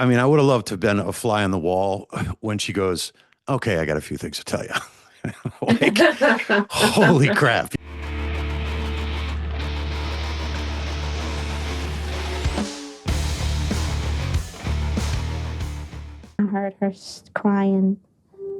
I mean, I would have loved to have been a fly on the wall when she goes, okay, I got a few things to tell you. Like, holy crap. I heard her crying,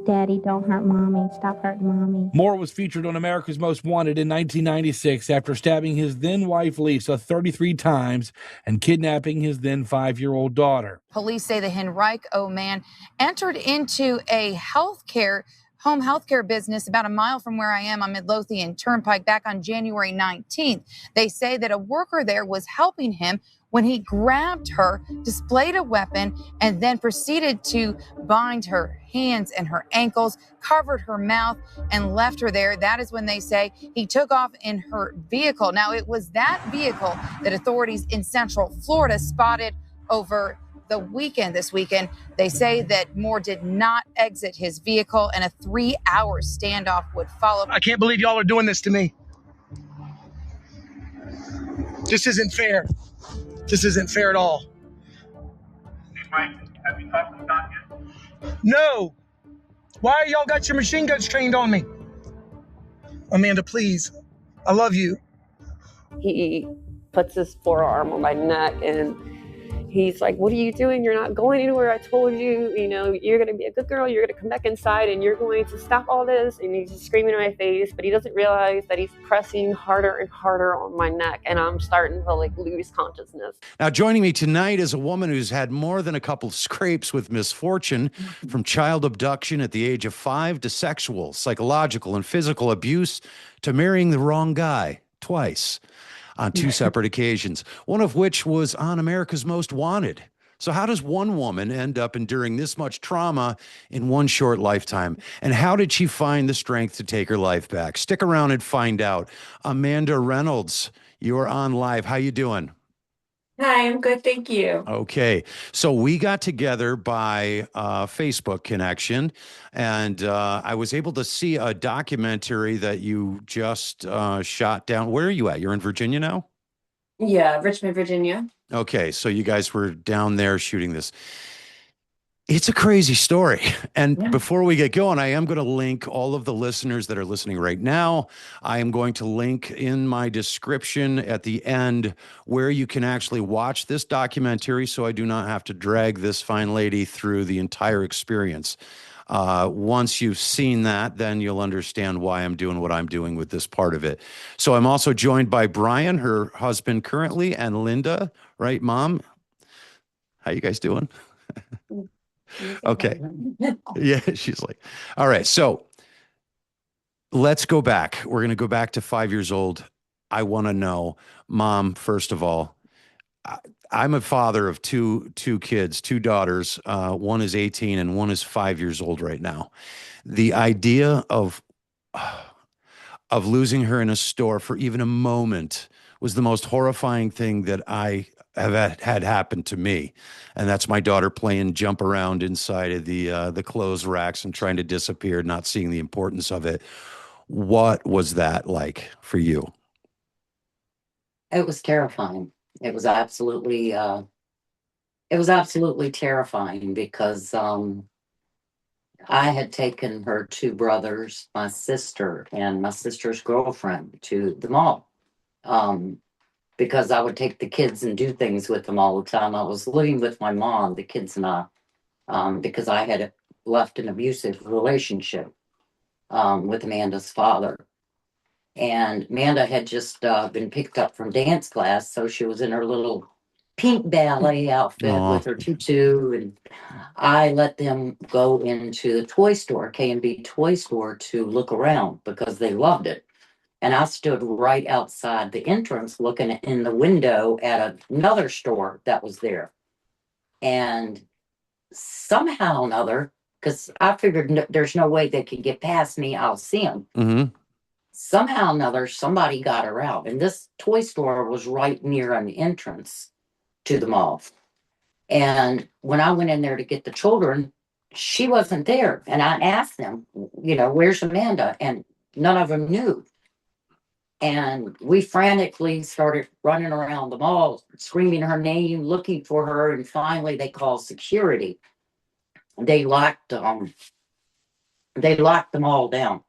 "Daddy, don't hurt mommy. Stop hurting mommy." Moore was featured on America's Most Wanted in 1996 after stabbing his then wife Lisa 33 times and kidnapping his then 5-year-old daughter. Police say the Henrico man entered into a home healthcare business about a mile from where I am on Midlothian Turnpike back on January 19th. They say that a worker there was helping him when he grabbed her, displayed a weapon, and then proceeded to bind her hands and her ankles, covered her mouth, and left her there. That is when they say he took off in her vehicle. Now, it was that vehicle that authorities in Central Florida spotted over this weekend. They say that Moore did not exit his vehicle and a 3-hour standoff would follow. I can't believe y'all are doing this to me. This isn't fair. This isn't fair at all. Hey, Mike, have you talked to Don yet? No. Why y'all got your machine guns trained on me? Amanda, please. I love you. He puts his forearm on my neck and he's like, "What are you doing? You're not going anywhere. I told you, you're going to be a good girl. You're going to come back inside and you're going to stop all this." And he's just screaming in my face, but he doesn't realize that he's pressing harder and harder on my neck. And I'm starting to lose consciousness. Now, joining me tonight is a woman who's had more than a couple of scrapes with misfortune, from child abduction at the age of 5 to sexual, psychological, and physical abuse to marrying the wrong guy twice on 2 separate occasions, one of which was on America's Most Wanted. So how does one woman end up enduring this much trauma in one short lifetime? And how did she find the strength to take her life back? Stick around and find out. Amanda Reynolds, you're on live. How you doing? Hi, I'm good, thank you. Okay, so we got together by Facebook connection, and I was able to see a documentary that you just shot down. Where are you at? You're in Virginia now? Yeah, Richmond, Virginia. Okay, so you guys were down there shooting this. It's a crazy story. And before we get going, I am going to link all of the listeners that are listening right now. I am going to link in my description at the end where you can actually watch this documentary, so I do not have to drag this fine lady through the entire experience. Once you've seen that, then you'll understand why I'm doing what I'm doing with this part of it. So I'm also joined by Brian, her husband currently, and Linda, right, Mom? How you guys doing? Okay. Yeah, she's like, all right. So let's go back. We're going to go back to 5 years old. I want to know, Mom, first of all, I'm a father of two kids, 2 daughters. One is 18 and one is 5 years old right now. The idea of losing her in a store for even a moment was the most horrifying thing that I have had happened to me. And that's my daughter playing jump around inside of the clothes racks and trying to disappear, not seeing the importance of it. What was that like for you? It was terrifying. It was absolutely terrifying because I had taken her 2 brothers, my sister, and my sister's girlfriend to the mall. Because I would take the kids and do things with them all the time. I was living with my mom, the kids and I, because I had left an abusive relationship with Amanda's father. And Amanda had just been picked up from dance class, so she was in her little pink ballet outfit with her tutu, and I let them go into the toy store, K&B toy store, to look around because they loved it. And I stood right outside the entrance looking in the window at another store that was there. And somehow or another, because I figured there's no way they could get past me, I'll see them. Mm-hmm. Somehow or another, somebody got her out. And this toy store was right near an entrance to the mall. And when I went in there to get the children, she wasn't there. And I asked them, where's Amanda? And none of them knew. And we frantically started running around the mall, screaming her name, looking for her. And finally they called security. They locked them all down.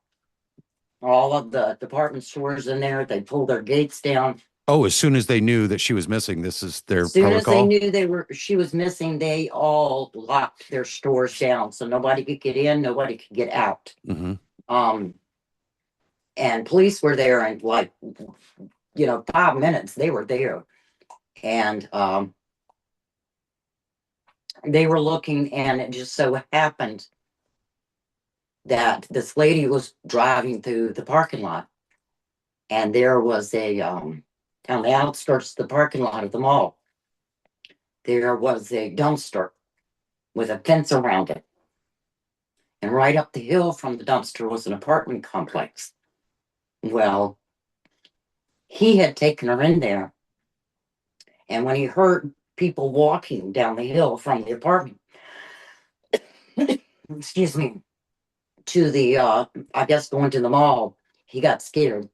All of the department stores in there, they pulled their gates down. Oh, as soon as they knew that she was missing, this is their As soon as they protocol. knew she was missing, they all locked their stores down, so nobody could get in, nobody could get out. Hmm. And police were there in like 5 minutes. They were there, and they were looking, and it just so happened that this lady was driving through the parking lot, and there was on the outskirts of the parking lot of the mall, there was a dumpster with a fence around it. And right up the hill from the dumpster was an apartment complex. Well, he had taken her in there. And when he heard people walking down the hill from the apartment, excuse me, to the, I guess, going to the mall, he got scared.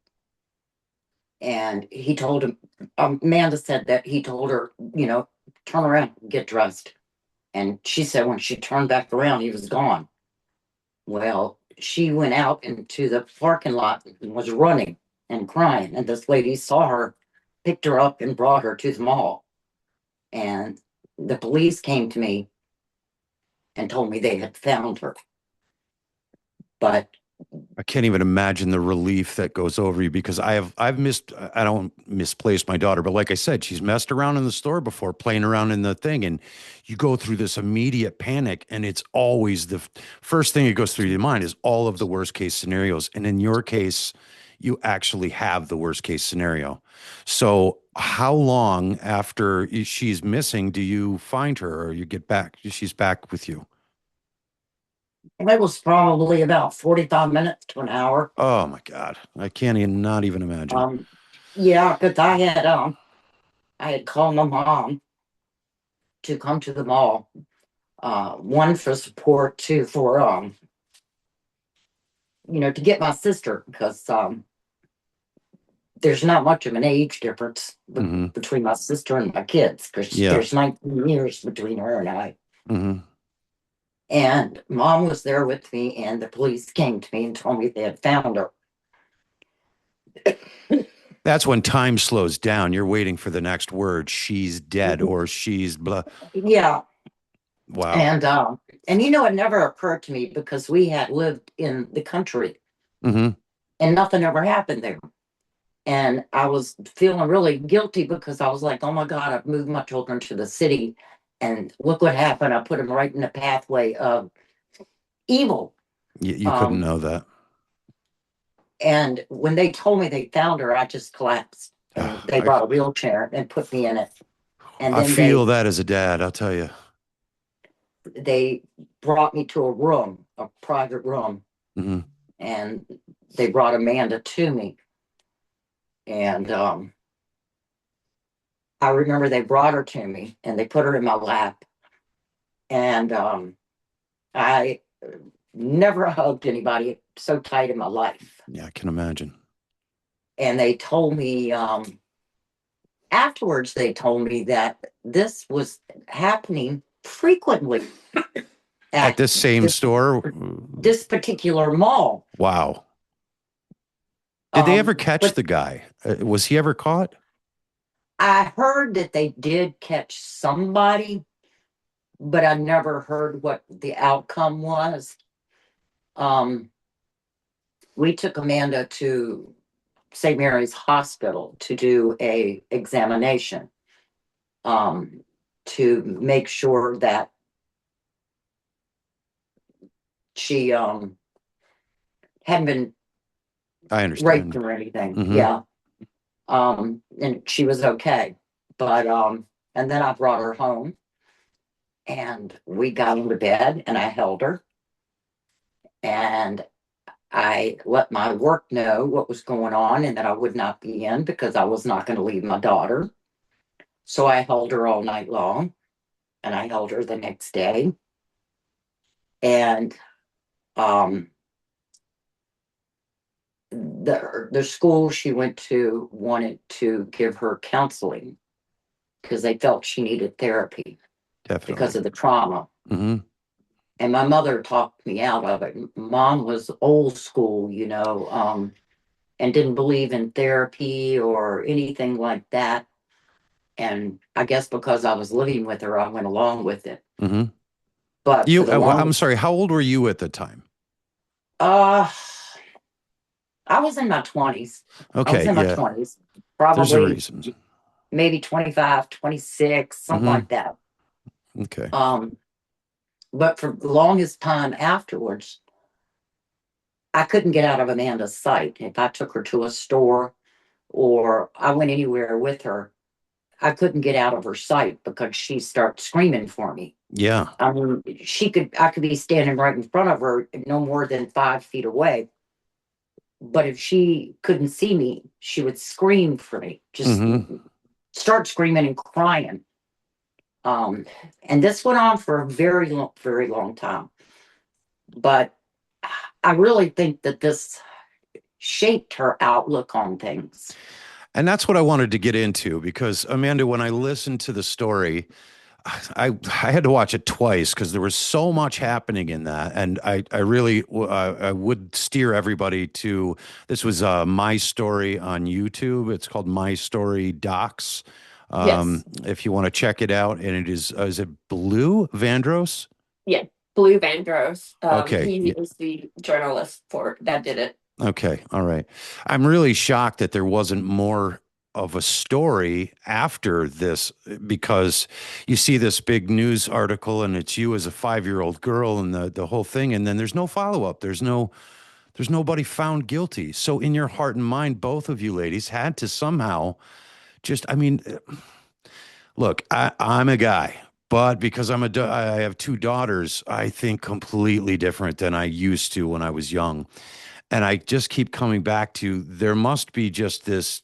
And he told him, Amanda said that he told her, turn around, get dressed. And she said when she turned back around, he was gone. Well, she went out into the parking lot and was running and crying. And this lady saw her, picked her up, and brought her to the mall. And the police came to me and told me they had found her. But I can't even imagine the relief that goes over you, because I don't misplace my daughter, but like I said, she's messed around in the store before, playing around in the thing, and you go through this immediate panic, and it's always the first thing that goes through your mind is all of the worst case scenarios. And in your case, you actually have the worst case scenario. So how long after she's missing do you find her, or you get back, she's back with you? it was probably about 45 minutes to an hour. Oh my God. I can't even, not even imagine. Yeah, because I had called my mom to come to the mall. One for support, two for to get my sister, because there's not much of an age difference between my sister and my kids, because there's 19 years between her and I. Mm-hmm. And Mom was there with me, and the police came to me and told me they had found her. That's when time slows down. You're waiting for the next word. She's dead, or she's blah. Yeah. Wow. And it never occurred to me, because we had lived in the country, Mm-hmm. and nothing ever happened there. And I was feeling really guilty, because I was like, oh my God, I've moved my children to the city, and look what happened. I put them right in the pathway of evil. You couldn't know that. And when they told me they found her, I just collapsed. And they brought a wheelchair and put me in it. And then I feel that as a dad, I'll tell you. They brought me to a private room, Mm-hmm. and they brought Amanda to me. And I remember they brought her to me, and they put her in my lap. And I never hugged anybody so tight in my life. Yeah, I can imagine. And they told me, afterwards, they told me that this was happening frequently at this same store, this particular mall. Wow. Did they ever catch the guy? Was he ever caught? I heard that they did catch somebody, but I never heard what the outcome was. We took Amanda to St. Mary's Hospital to do a examination, to make sure that she hadn't been raped or anything. Mm-hmm. Yeah. And she was okay. But and then I brought her home, and we got into bed, and I held her, and I let my work know what was going on, and that I would not be in, because I was not going to leave my daughter. So I held her all night long, and I held her the next day. And the school she went to wanted to give her counseling because they felt she needed therapy Definitely. because of the trauma. Mm-hmm. And my mother talked me out of it. Mom was old school, and didn't believe in therapy or anything like that. And I guess because I was living with her, I went along with it. Mm-hmm. But for the I'm sorry, how old were you at the time? I was in my 20s. Okay, I was in my yeah. 20s. There's a Probably reason. maybe 25, 26, something Mhm. like that. Okay. But for the longest time afterwards, I couldn't get out of Amanda's sight. If I took her to a store or I went anywhere with her, I couldn't get out of her sight because she'd start screaming for me. Yeah. I mean, I could be standing right in front of her, no more than 5 feet away. But if she couldn't see me, she would scream for me, just start screaming and crying. And this went on for a very long time. But I really think that this shaped her outlook on things. And that's what I wanted to get into because Amanda, when I listened to the story, I had to watch it twice because there was so much happening in that, and I really I would steer everybody to this was My Story on YouTube. It's called My Story Docs. Yes. If you want to check it out, and it is it Blue Vandross? Yeah, Blue Vandross. Okay. He is the journalist that did it. Okay, all right. I'm really shocked that there wasn't more of a story after this because you see this big news article and it's you as a 5-year-old girl and the whole thing, and then there's no follow-up. There's nobody found guilty. So in your heart and mind, both of you ladies had to somehow look, I'm a guy, but because I have 2 daughters, I think completely different than I used to when I was young. And I just keep coming back to there must be just this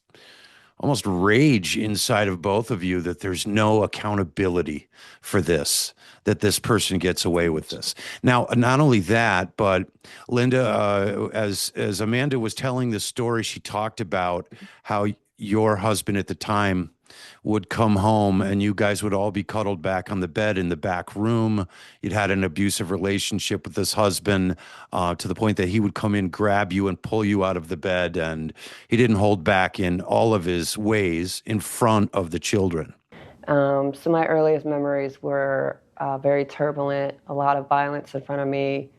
almost rage inside of both of you that there's no accountability for this, that this person gets away with this. Now, not only that, but Linda, as Amanda was telling this story, she talked about how your husband at the time would come home and you guys would all be cuddled back on the bed in the back room. You'd had an abusive relationship with this husband to the point that he would come in, grab you and pull you out of the bed. And he didn't hold back in all of his ways in front of the children. So my earliest memories were very turbulent, a lot of violence in front of me.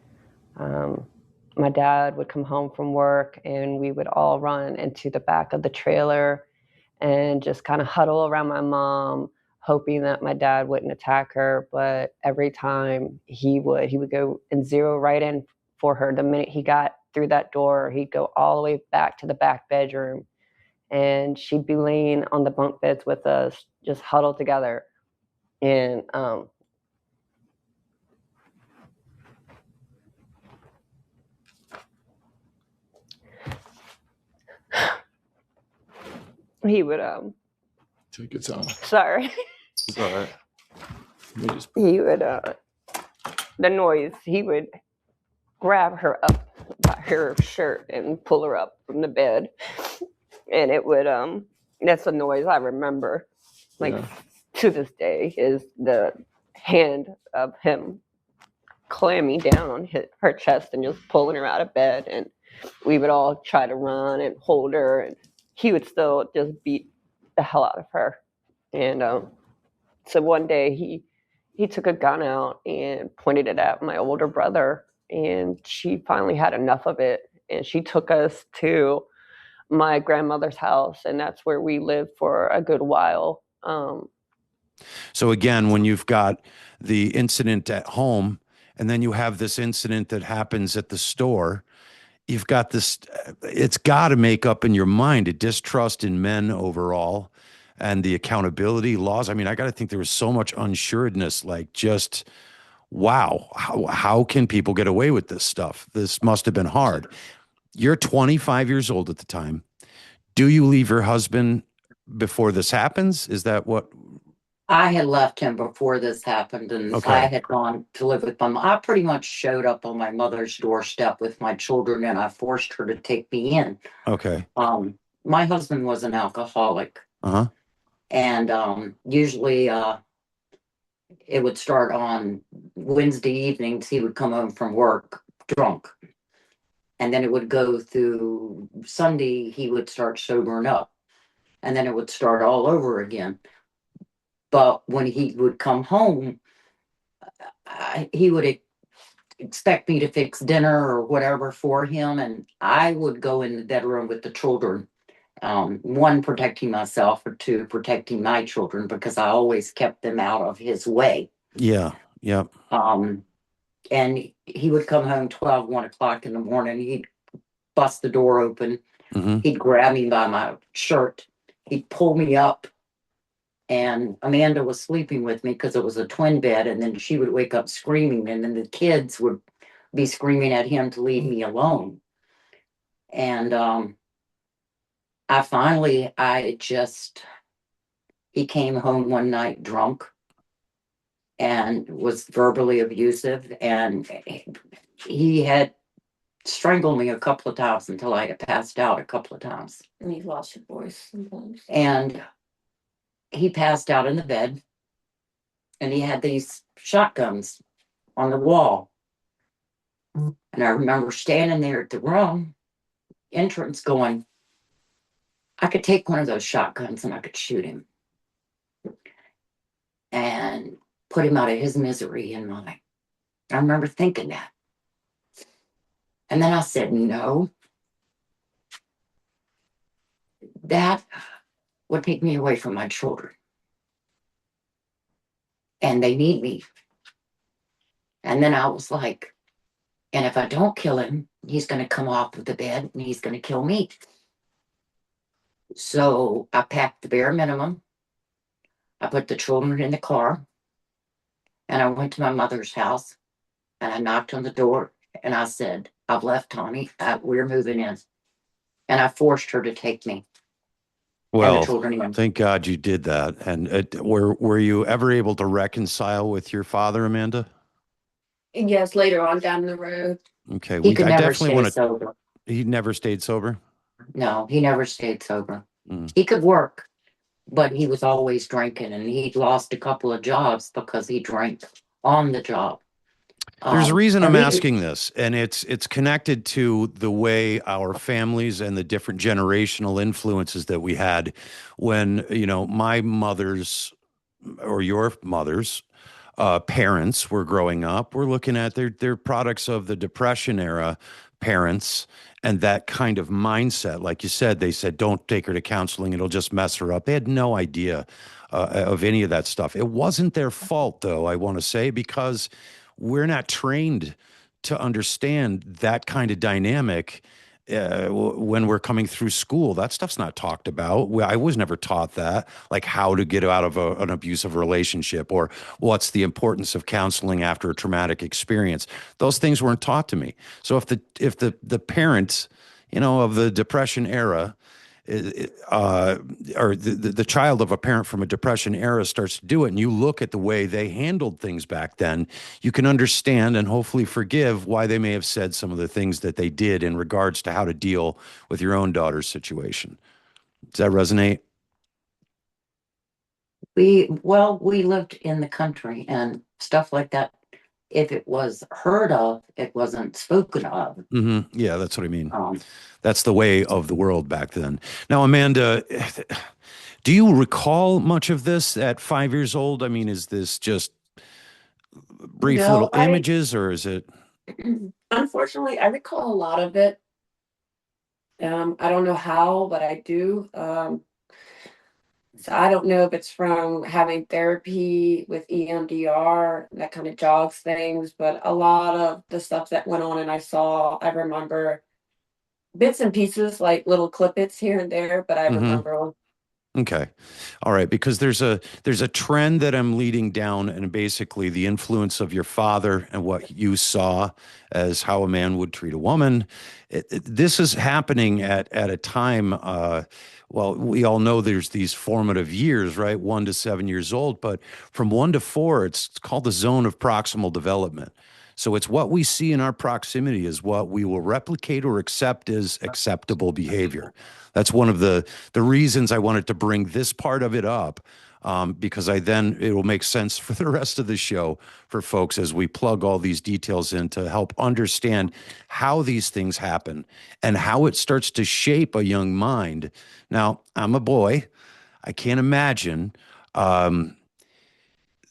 My dad would come home from work and we would all run into the back of the trailer and just kind of huddle around my mom, hoping that my dad wouldn't attack her. But every time he would go and zero right in for her. The minute he got through that door, he'd go all the way back to the back bedroom. And she'd be laying on the bunk beds with us, just huddled together. And he would take your time. Sorry. It's all right. He would the noise, he would grab her up by her shirt and pull her up from the bed. And it would that's the noise I remember. To this day is the hand of him clamming down on her chest and just pulling her out of bed. And we would all try to run and hold her, and he would still just beat the hell out of her. And so one day he took a gun out and pointed it at my older brother, and she finally had enough of it, and she took us to my grandmother's house, and that's where we lived for a good while. So again, when you've got the incident at home and then you have this incident that happens at the store, you've got this, it's got to make up in your mind a distrust in men overall and the accountability laws. I mean, I got to think there was so much unsuredness, like just, wow, how can people get away with this stuff? This must have been hard. You're 25 years old at the time. Do you leave your husband before this happens? Is that what? I had left him before this happened, and Okay. I had gone to live with them. I pretty much showed up on my mother's doorstep with my children, and I forced her to take me in. Okay. My husband was an alcoholic, Uh-huh. and usually it would start on Wednesday evenings. He would come home from work drunk, and then it would go through Sunday. He would start sobering up, and then it would start all over again. But when he would come home, he would expect me to fix dinner or whatever for him, and I would go in the bedroom with the children. One, protecting myself, or two, protecting my children, because I always kept them out of his way. Yeah. Yep. And he would come home 12, 1 o'clock in the morning. He'd bust the door open. Mm-hmm. He'd grab me by my shirt. He'd pull me up. And Amanda was sleeping with me because it was a twin bed. And then she would wake up screaming. And then the kids would be screaming at him to leave me alone. And he came home one night drunk and was verbally abusive. And he had strangled me a couple of times until I had passed out a couple of times. And you lost your voice sometimes. And he passed out in the bed, and he had these shotguns on the wall. And I remember standing there at the room entrance going, I could take one of those shotguns and I could shoot him and put him out of his misery and mine. I remember thinking that. And then I said, no, that would take me away from my children. And they need me. And then I was like, and if I don't kill him, he's going to come off of the bed and he's going to kill me. So I packed the bare minimum. I put the children in the car, and I went to my mother's house, and I knocked on the door, and I said, I've left Tommy. We're moving in. And I forced her to take me. Well, thank God you did that. And were you ever able to reconcile with your father, Amanda? Yes, later on down the road. Okay. He could never stay sober. He never stayed sober? No, he never stayed sober. He could work, but he was always drinking, and he'd lost a couple of jobs because he drank on the job. There's a reason I'm asking this, and it's connected to the way our families and the different generational influences that we had when, my mother's or your mother's parents were growing up. We're looking at their products of the Depression era parents and that kind of mindset. Like you said, they said, don't take her to counseling. It'll just mess her up. They had no idea of any of that stuff. It wasn't their fault, though, I want to say, because we're not trained to understand that kind of dynamic when we're coming through school. That stuff's not talked about. I was never taught that, like how to get out of an abusive relationship or what's the importance of counseling after a traumatic experience. Those things weren't taught to me. So if the parents, of the Depression era, or the child of a parent from a Depression era starts to do it, and you look at the way they handled things back then, you can understand and hopefully forgive why they may have said some of the things that they did in regards to how to deal with your own daughter's situation. Does that resonate? We lived in the country, and stuff like that, if it was heard of, it wasn't spoken of. Mm-hmm. Yeah, that's what I mean. That's the way of the world back then. Now, Amanda, do you recall much of this at 5 years old? I mean, is this just brief little images, or is it? Unfortunately, I recall a lot of it. I don't know how, but I do. So I don't know if it's from having therapy with EMDR, that kind of jogs things, but a lot of the stuff that went on and I remember bits and pieces, like little clippets here and there, but I remember Okay. All right. Because there's a trend that I'm leading down, and basically the influence of your father and what you saw as how a man would treat a woman. This is happening at a time. Well, we all know there's these formative years, right? 1 to 7 years old, but from 1 to 4, it's called the zone of proximal development. So it's what we see in our proximity is what we will replicate or accept as acceptable behavior. That's one of the reasons I wanted to bring this part of it up, because it will make sense for the rest of the show for folks as we plug all these details in to help understand how these things happen and how it starts to shape a young mind. Now, I'm a boy. I can't imagine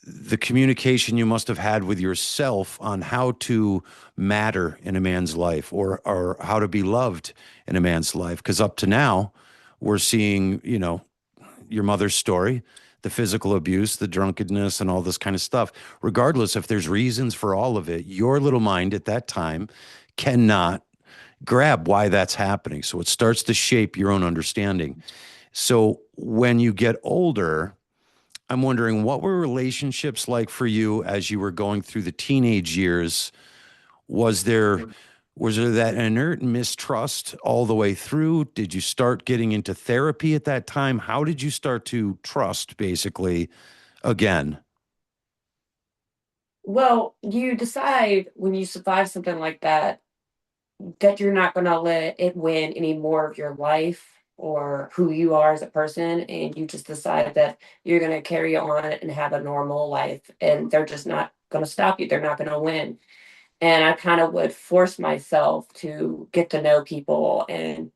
the communication you must have had with yourself on how to matter in a man's life, or how to be loved in a man's life. Because up to now, we're seeing, your mother's story, the physical abuse, the drunkenness, and all this kind of stuff. Regardless if there's reasons for all of it, your little mind at that time cannot grab why that's happening. So it starts to shape your own understanding. So when you get older, I'm wondering, what were relationships like for you as you were going through the teenage years? Was there that inert mistrust all the way through? Did you start getting into therapy at that time? How did you start to trust basically again? Well, you decide when you survive something like that you're not going to let it win any more of your life or who you are as a person, and you just decide that you're going to carry on and have a normal life, and they're just not going to stop you. They're not going to win. And I kind of would force myself to get to know people and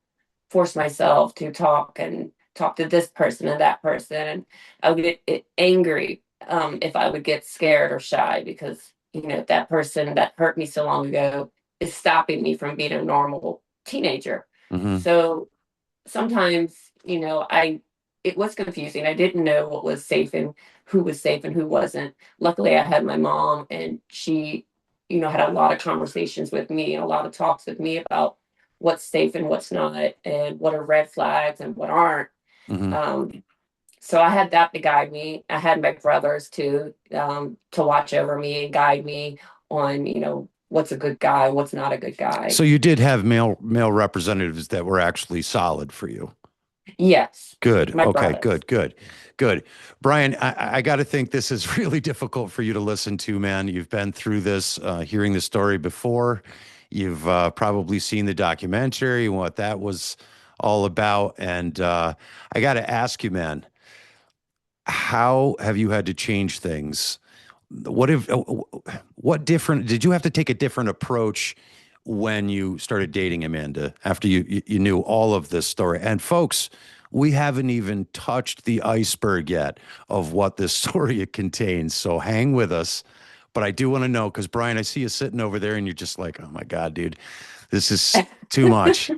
force myself to talk to this person and that person. And I would get angry if I would get scared or shy because, that person that hurt me so long ago is stopping me from being a normal teenager. Mm-hmm. So sometimes, it was confusing. I didn't know what was safe and who wasn't. Luckily, I had my mom, and she, had a lot of conversations with me, a lot of talks with me about what's safe and what's not, and what are red flags and what aren't. Mm-hmm. So I had that to guide me. I had my brothers to watch over me and guide me on, what's a good guy, what's not a good guy. So you did have male representatives that were actually solid for you. Yes. Good. My Okay. brothers. Good. Brian, I got to think this is really difficult for you to listen to, man. You've been through this, hearing the story before. You've probably seen the documentary and what that was all about. And I got to ask you, man, how have you had to change things? What different, did you have to take a different approach when you started dating Amanda after you knew all of this story? And folks, we haven't even touched the iceberg yet of what this story it contains. So hang with us. But I do want to know, because Brian, I see you sitting over there and you're just like, oh my God, dude, this is too much.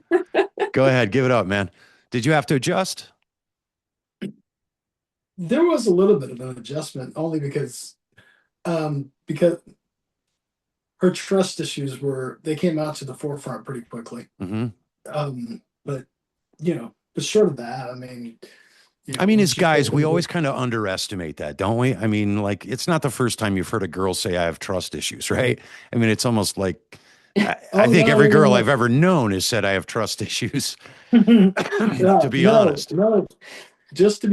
Go ahead, give it up, man. Did you have to adjust? There was a little bit of an adjustment, only because her trust issues they came out to the forefront pretty quickly. Mm-hmm. But but short of that, as guys, we always kind of underestimate that, don't we? Like, it's not the first time you've heard a girl say, I have trust issues, right? It's almost like, I think every girl I've ever known has said, I have trust issues, to be honest. No, just to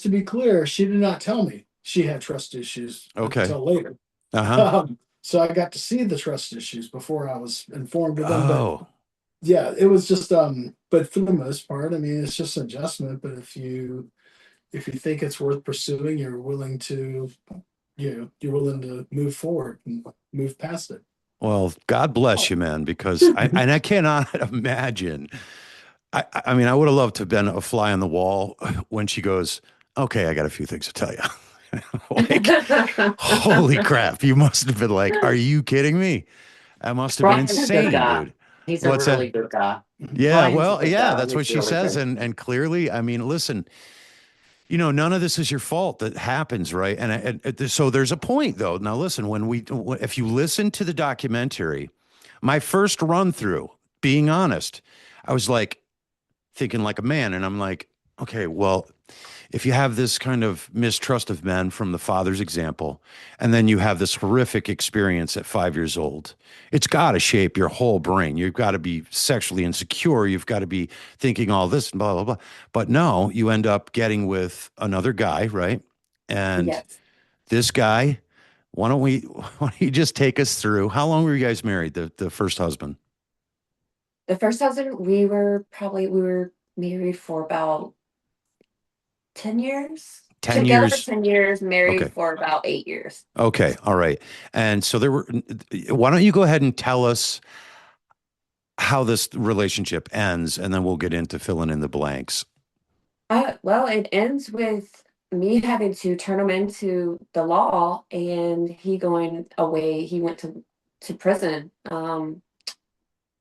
be clear, she did not tell me she had trust issues until later. Uh-huh. So I got to see the trust issues before I was informed of them. Oh. But yeah, it was just but for the most part, it's just an adjustment. But if you think it's worth pursuing, you're willing to move forward and move past it. Well, God bless you, man, because I cannot imagine. I would have loved to have been a fly on the wall when she goes, okay, I got a few things to tell you. Like, holy crap. You must have been like, are you kidding me? That must have been insane, dude. He's a really good guy. Yeah, well, yeah, that's what she says. And clearly, listen, none of this is your fault that happens, right? And so there's a point, though. Now, listen, if you listen to the documentary, my first run through, being honest, I was like thinking like a man, and I'm like, Okay, well, if you have this kind of mistrust of men from the father's example, and then you have this horrific experience at 5 years old, it's got to shape your whole brain. You've got to be sexually insecure. You've got to be thinking all this and blah, blah, blah. But no, you end up getting with another guy, right? And Yes. this guy, why don't you just take us through how long were you guys married, the first husband? The first husband, we were married for about 10 years. 10 Together years. 10 years, married Okay. for about 8 years. Okay. All right. And so why don't you go ahead and tell us how this relationship ends, and then we'll get into filling in the blanks. Well, it ends with me having to turn him into the law and he going away. He went to prison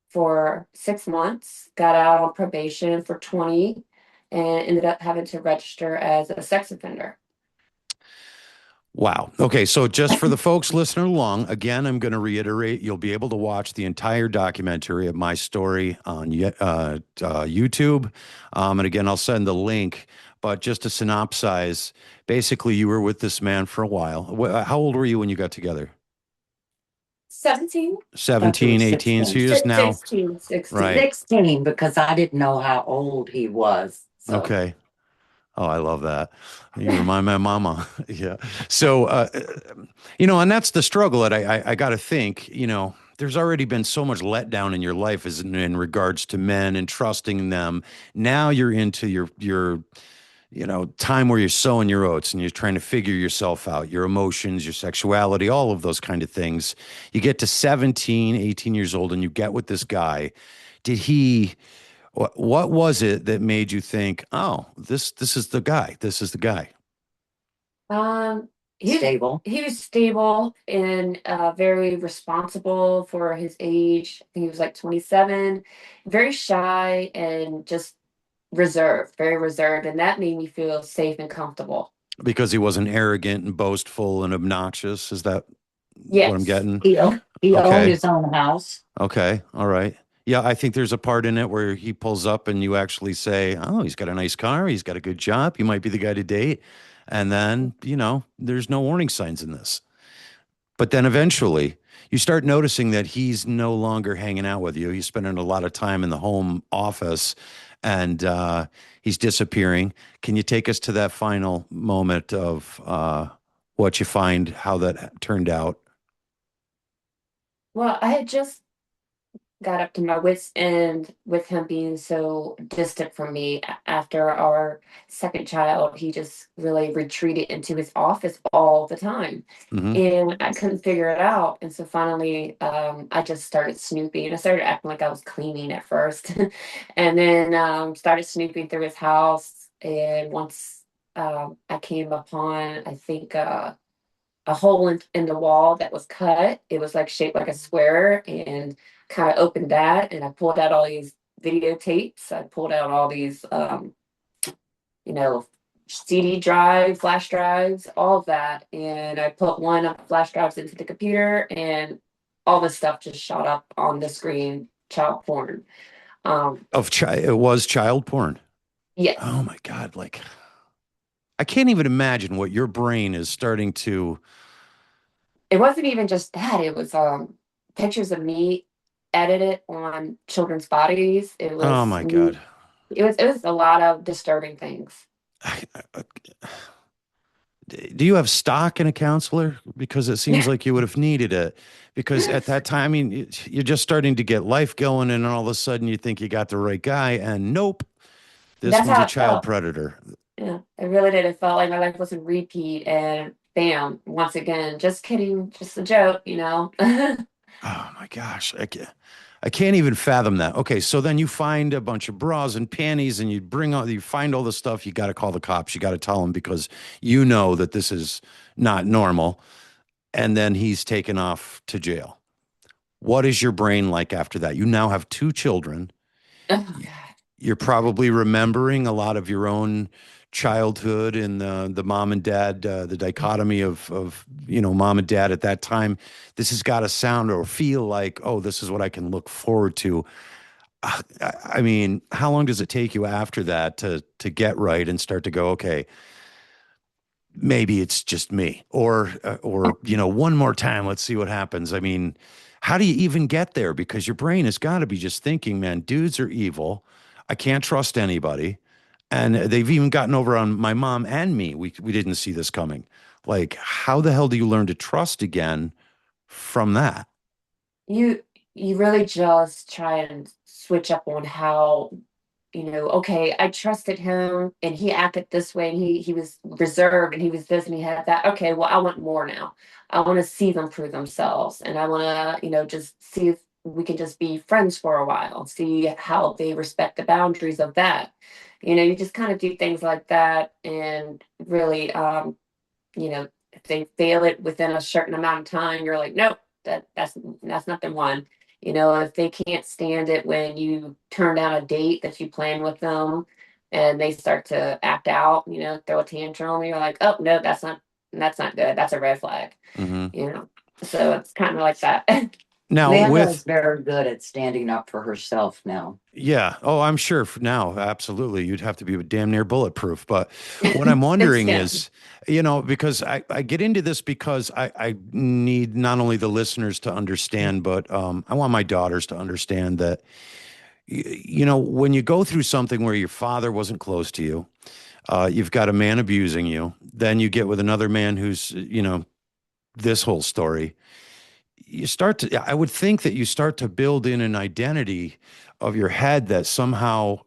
for 6 months, got out on probation for 20, and ended up having to register as a sex offender. Wow. Okay. So just for the folks listening along, again, I'm going to reiterate, you'll be able to watch the entire documentary of my story on YouTube. And again, I'll send the link, but just to synopsize, basically you were with this man for a while. How old were you when you got together? 17? 17, 18. So you just now, 16, 16. right. 16, because I didn't know how old he was. So. Okay. Oh, I love that. You remind my mama. Yeah. So, and that's the struggle that I got to think, there's already been so much letdown in your life as in regards to men and trusting them. Now you're into your time where you're sowing your oats and you're trying to figure yourself out, your emotions, your sexuality, all of those kind of things. You get to 17, 18 years old and you get with this guy. What was it that made you think, oh, this is the guy. This is the guy? Stable. He was stable and very responsible for his age. I think he was like 27, very shy and just reserved, very reserved. And that made me feel safe and comfortable. Because he wasn't arrogant and boastful and obnoxious. Is that what I'm Yes. getting? He owned his own house. Okay. All right. Yeah, I think there's a part in it where he pulls up and you actually say, oh, he's got a nice car. He's got a good job. He might be the guy to date. And then, there's no warning signs in this. But then eventually you start noticing that he's no longer hanging out with you. He's spending a lot of time in the home office and he's disappearing. Can you take us to that final moment of what you find, how that turned out? Well, I had just got up to my wits' end with him being so distant from me. After our second child, he just really retreated into his office all the time. Mm-hmm. And I couldn't figure it out. And so finally, I just started snooping. I started acting like I was cleaning at first, and then started snooping through his house. And once I came upon, I think, a hole in the wall that was cut. It was like shaped like a square, and kind of opened that, and I pulled out all these videotapes. I pulled out all these, CD drive, flash drives, all of that, and I put one of the flash drives into the computer, and all this stuff just shot up on the screen. Child porn. It was child porn. Yes. Oh my God! I can't even imagine what your brain is starting to. It wasn't even just that. It was pictures of me edited on children's bodies. It was. Oh my God! It was a lot of disturbing things. Do you have stock in a counselor? Because it seems like you would have needed it. Because at that time, I mean, you're just starting to get life going, and all of a sudden you think you got the right guy, and nope, this one's a child predator. Yeah, it really did. It felt like my life was a repeat, and bam, once again, just kidding, just a joke, Oh my gosh. I can't even fathom that. Okay, so then you find a bunch of bras and panties and you find all the stuff. You got to call the cops. You got to tell them because you know that this is not normal. And then he's taken off to jail. What is your brain like after that? You now have 2 children. Oh, God. You're probably remembering a lot of your own childhood and the mom and dad, the dichotomy of mom and dad at that time. This has got to sound or feel like, oh, this is what I can look forward to. I mean, how long does it take you after that to get right and start to go, okay, maybe it's just me, or one more time, let's see what happens. I mean, how do you even get there? Because your brain has got to be just thinking, man, dudes are evil. I can't trust anybody. And they've even gotten over on my mom and me. We didn't see this coming. Like, how the hell do you learn to trust again from that? You you really just try and switch up on how, okay, I trusted him and he acted this way and he was reserved and he was this and he had that. Okay, well, I want more now. I want to see them prove themselves and I want to, just see if we can just be friends for a while, see how they respect the boundaries of that. You just kind of do things like that and really if they fail it within a certain amount of time, you're like, nope, that's not the one. If they can't stand it when you turn down a date that you plan with them and they start to act out, throw a tantrum, you're like, oh no, that's not good. That's a red flag, Hmm. you know. So it's kind of like that. Now Amanda is with very good at standing up for herself now. Yeah. Oh, I'm sure now, absolutely. You'd have to be damn near bulletproof. But what I'm It's wondering yeah. is, because I get into this because I need not only the listeners to understand, but I want my daughters to understand that, when you go through something where your father wasn't close to you, you've got a man abusing you, then you get with another man who's, this whole story. I would think that you start to build in an identity of your head that somehow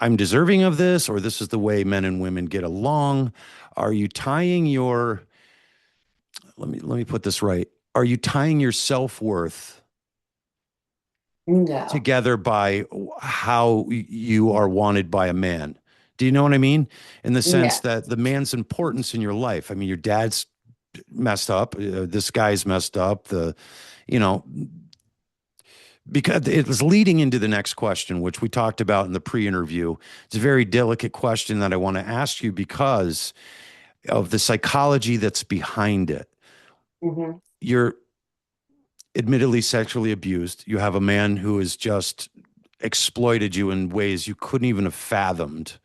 I'm deserving of this, or this is the way men and women get along. Are you tying your, let me put this right. Are you tying your self-worth No. together by how you are wanted by a man? Do you know what I mean? In the sense Yeah. that the man's importance in your life. I mean, your dad's messed up. This guy's messed up. You know, because it was leading into the next question, which we talked about in the pre-interview. It's a very delicate question that I want to ask you because of the psychology that's behind it. Hmm. You're admittedly sexually abused. You have a man who has just exploited you in ways you couldn't even have fathomed.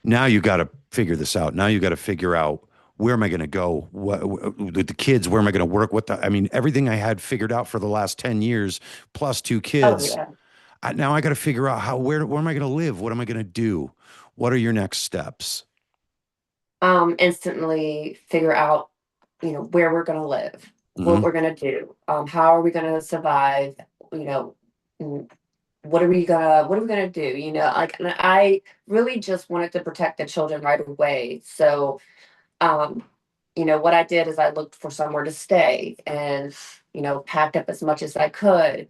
Now you got to figure this out. Now you got to figure out, where am I going to go? With the kids, where am I going to work? I mean, everything I had figured out for the last 10 years plus two Oh kids. yeah. Now I got to figure out where am I going to live? What am I going to do? What are your next steps? Instantly figure out, where we're going to live, what Hmm. we're going to do, how are we going to survive, you know, mm, what are we gonna do? Like and I really just wanted to protect the children right away. So, um, what I did is I looked for somewhere to stay and, packed up as much as I could.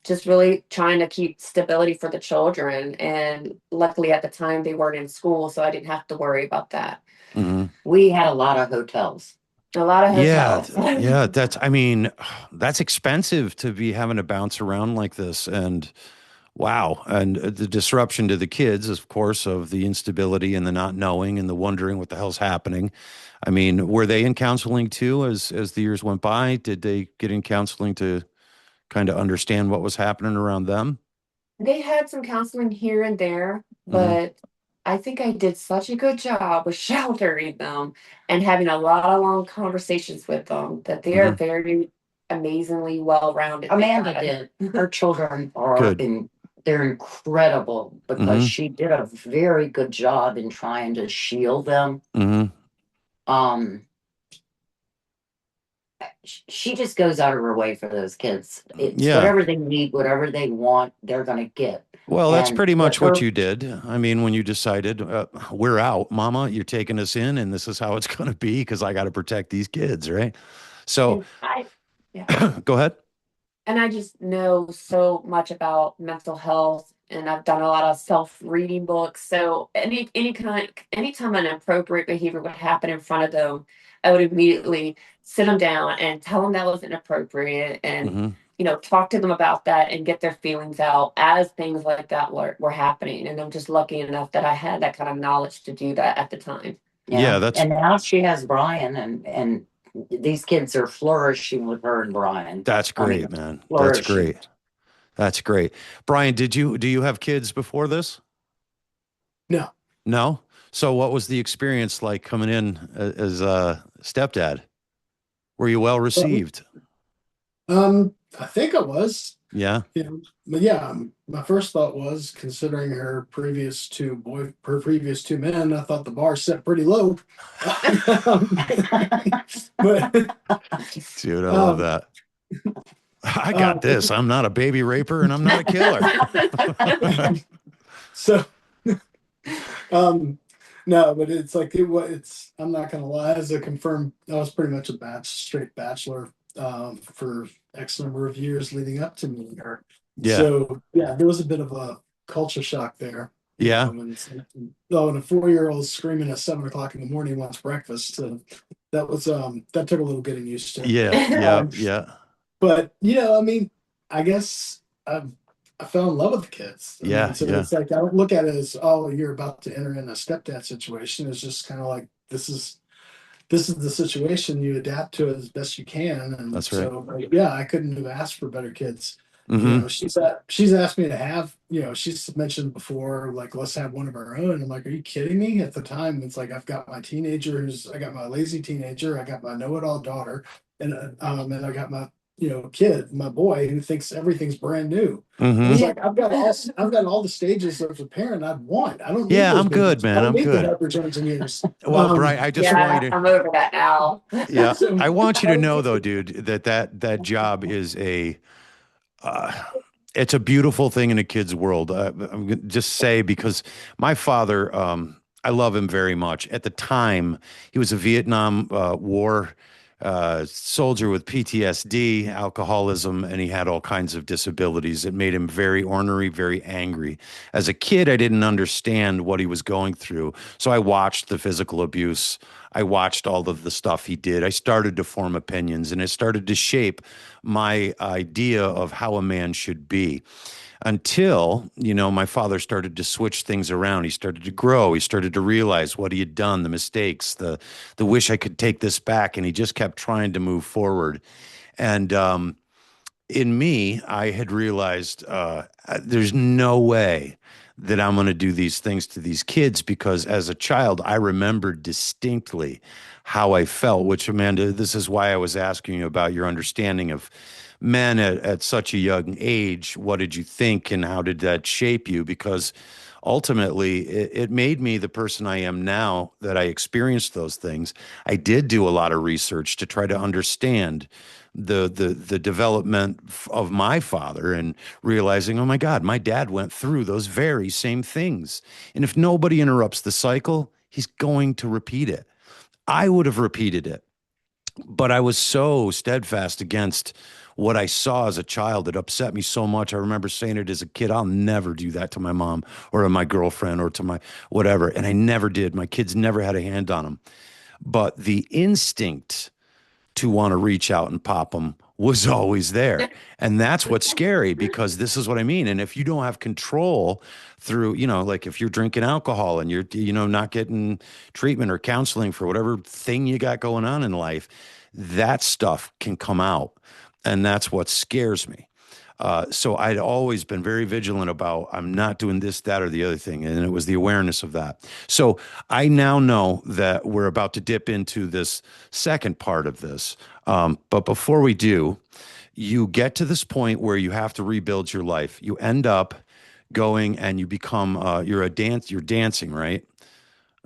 Just really trying to keep stability for the children. And luckily at the time they weren't in school, so I didn't have to worry about that. Hmm. We had a lot of hotels. A lot of Yeah, hotels. yeah. I mean, that's expensive to be having to bounce around like this. And wow. And the disruption to the kids, of course, of the instability and the not knowing and the wondering what the hell's happening. I mean, were they in counseling too as the years went by? Did they get in counseling to kind of understand what was happening around them? They had some counseling here and there, Hmm. but I think I did such a good job with sheltering them and having a lot of long conversations with them that they are Hmm. very amazingly well-rounded. Amanda did. Her children are Good. they're incredible because Hmm. she did a very good job in trying to shield them. Hmm. Um, she just goes out of her way for those kids. It's Yeah. whatever they need, whatever they want, they're going to get. Well, that's And pretty with much what her, you did. I mean, when you decided, we're out, mama, you're taking us in, and this is how it's going to be because I got to protect these kids, right? So And yeah. go ahead. And I just know so much about mental health and I've done a lot of self-reading books. So anytime an inappropriate behavior would happen in front of them, I would immediately sit them down and tell them that was inappropriate and Hmm. talk to them about that and get their feelings out as things like that were happening. And I'm just lucky enough that I had that kind of knowledge to do that at the time. Yeah, yeah. And now she has Brian, and these kids are flourishing with her and Brian. that's I great, mean, man. That's flourishing. great. That's great. Brian, do you have kids before this? No. No? So what was the experience like coming in as a stepdad? Were you well received? I think I was. Yeah. Yeah, but yeah, my first thought was considering her previous two men, I thought the bar set pretty low. But Dude, I love that. I got this. I'm not a baby raper and I'm not a killer. So no, but it's like it's I'm not gonna lie, as a confirmed, I was pretty much a straight bachelor for X number of years leading up to meeting her. Yeah. So yeah, there was a bit of a culture shock there. Yeah. And a 4-year-old screaming at 7 o'clock in the morning wants breakfast. So that was that took a little getting used to. Yeah. Yeah. But I mean, I guess I fell in love with the kids. So it's like I don't look at it as, oh, you're about to enter in a stepdad situation. It's just kind of like this is the situation, you adapt to it as best you can. And that's right. So yeah, I couldn't have asked for better kids. Mm-hmm. She's asked me to have, she's mentioned before, like, let's have one of our own. I'm like, are you kidding me? At the time, it's like, I got my lazy teenager, I got my know-it-all daughter, and I got my kid, my boy, who thinks everything's brand new. Mm-hmm. It's like I've got all the stages of a parent I'd want. I don't need Yeah, those I'm big good, ones. man. I don't I'm need good. the helpers engineers. Well, Brian, I just want you to. I'm over that now. Yeah, I want you to know, though, dude, that job is it's a beautiful thing in a kid's world. I'm gonna just say, because my father, I love him very much. At the time, he was a Vietnam War soldier with PTSD, alcoholism, and he had all kinds of disabilities. It made him very ornery, very angry. As a kid, I didn't understand what he was going through. So I watched the physical abuse. I watched all of the stuff he did. I started to form opinions, and it started to shape my idea of how a man should be. Until, my father started to switch things around. He started to grow. He started to realize what he had done, the mistakes, the wish I could take this back. And he just kept trying to move forward. And in me, I had realized there's no way that I'm going to do these things to these kids, because as a child, I remembered distinctly how I felt, which, Amanda, this is why I was asking you about your understanding of men at such a young age. What did you think, and how did that shape you? Because ultimately it made me the person I am now, that I experienced those things. I did do a lot of research to try to understand the development of my father, and realizing, oh my God, my dad went through those very same things. And if nobody interrupts the cycle, he's going to repeat it. I would have repeated it, but I was so steadfast against what I saw as a child. It upset me so much. I remember saying it as a kid, I'll never do that to my mom or to my girlfriend or to my whatever. And I never did. My kids never had a hand on them. But the instinct to want to reach out and pop them was always there. And that's what's scary, because this is what I mean. And if you don't have control through, like if you're drinking alcohol and you're, not getting treatment or counseling for whatever thing you got going on in life, that stuff can come out. And that's what scares me. So I'd always been very vigilant about, I'm not doing this, that, or the other thing. And it was the awareness of that. So I now know that we're about to dip into this second part of this. But before we do, you get to this point where you have to rebuild your life. You end up going and you become, you're dancing, right?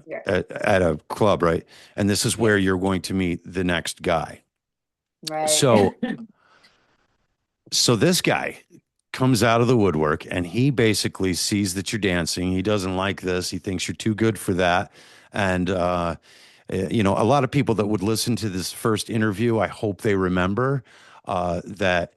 Yeah. At a club, right? And this is where you're going to meet the next guy. Right. So this guy comes out of the woodwork, and he basically sees that you're dancing. He doesn't like this. He thinks you're too good for that. And, a lot of people that would listen to this first interview, I hope they remember that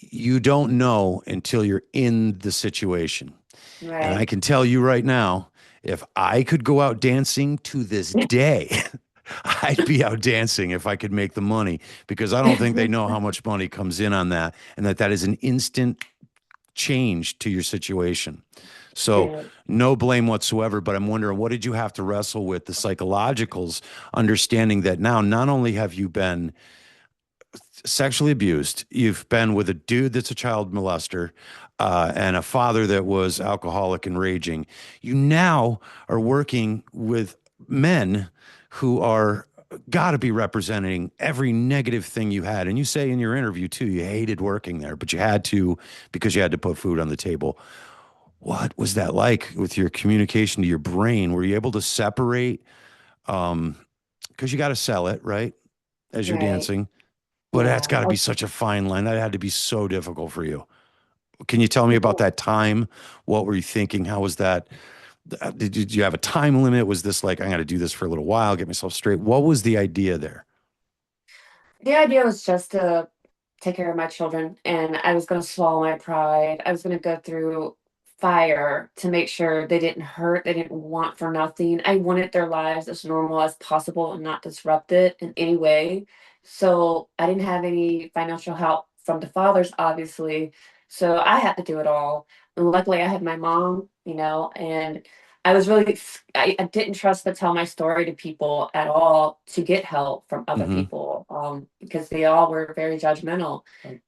you don't know until you're in the situation. Right. And I can tell you right now, if I could go out dancing to this day, I'd be out dancing if I could make the money, because I don't think they know how much money comes in on that, and that is an instant change to your situation. So no blame whatsoever, but I'm wondering, what did you have to wrestle with, the psychologicals, understanding that now not only have you been sexually abused. You've been with a dude that's a child molester, and a father that was alcoholic and raging. You now are working with men who are got to be representing every negative thing you had. And you say in your interview too, you hated working there, but you had to because you had to put food on the table. What was that like with your communication to your brain? Were you able to separate? Because you got to sell it, right? As you're Right. dancing. But that's Yeah. got to be such a fine line. That had to be so difficult for you. Can you tell me about that time? What were you thinking? How was that? Did you have a time limit? Was this like, I'm going to do this for a little while, get myself straight? What was the idea there? The idea was just to take care of my children, and I was going to swallow my pride. I was going to go through fire to make sure they didn't hurt, they didn't want for nothing. I wanted their lives as normal as possible and not disrupt it in any way. So I didn't have any financial help from the fathers, obviously. So I had to do it all. And luckily, I had my mom, and I was really, I didn't trust to tell my story to people at all to get help from other Mm-hmm. people, because they all were very judgmental.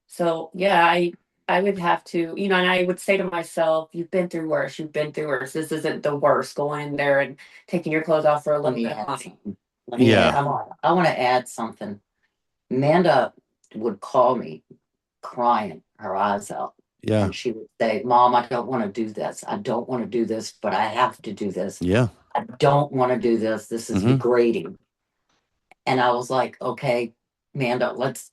So yeah, I would have to, and I would say to myself, you've been through worse, you've been through worse. This isn't the worst, going in there and taking your clothes off for a Let little me bit of add money. something. Let me Yeah. add, I want to add something. Amanda would call me crying her eyes out. Yeah. And she would say, Mom, I don't want to do this. I don't want to do this, but I have to do this. Yeah. I don't want to do this. This is Mhm. degrading. And I was like, okay, Amanda, let's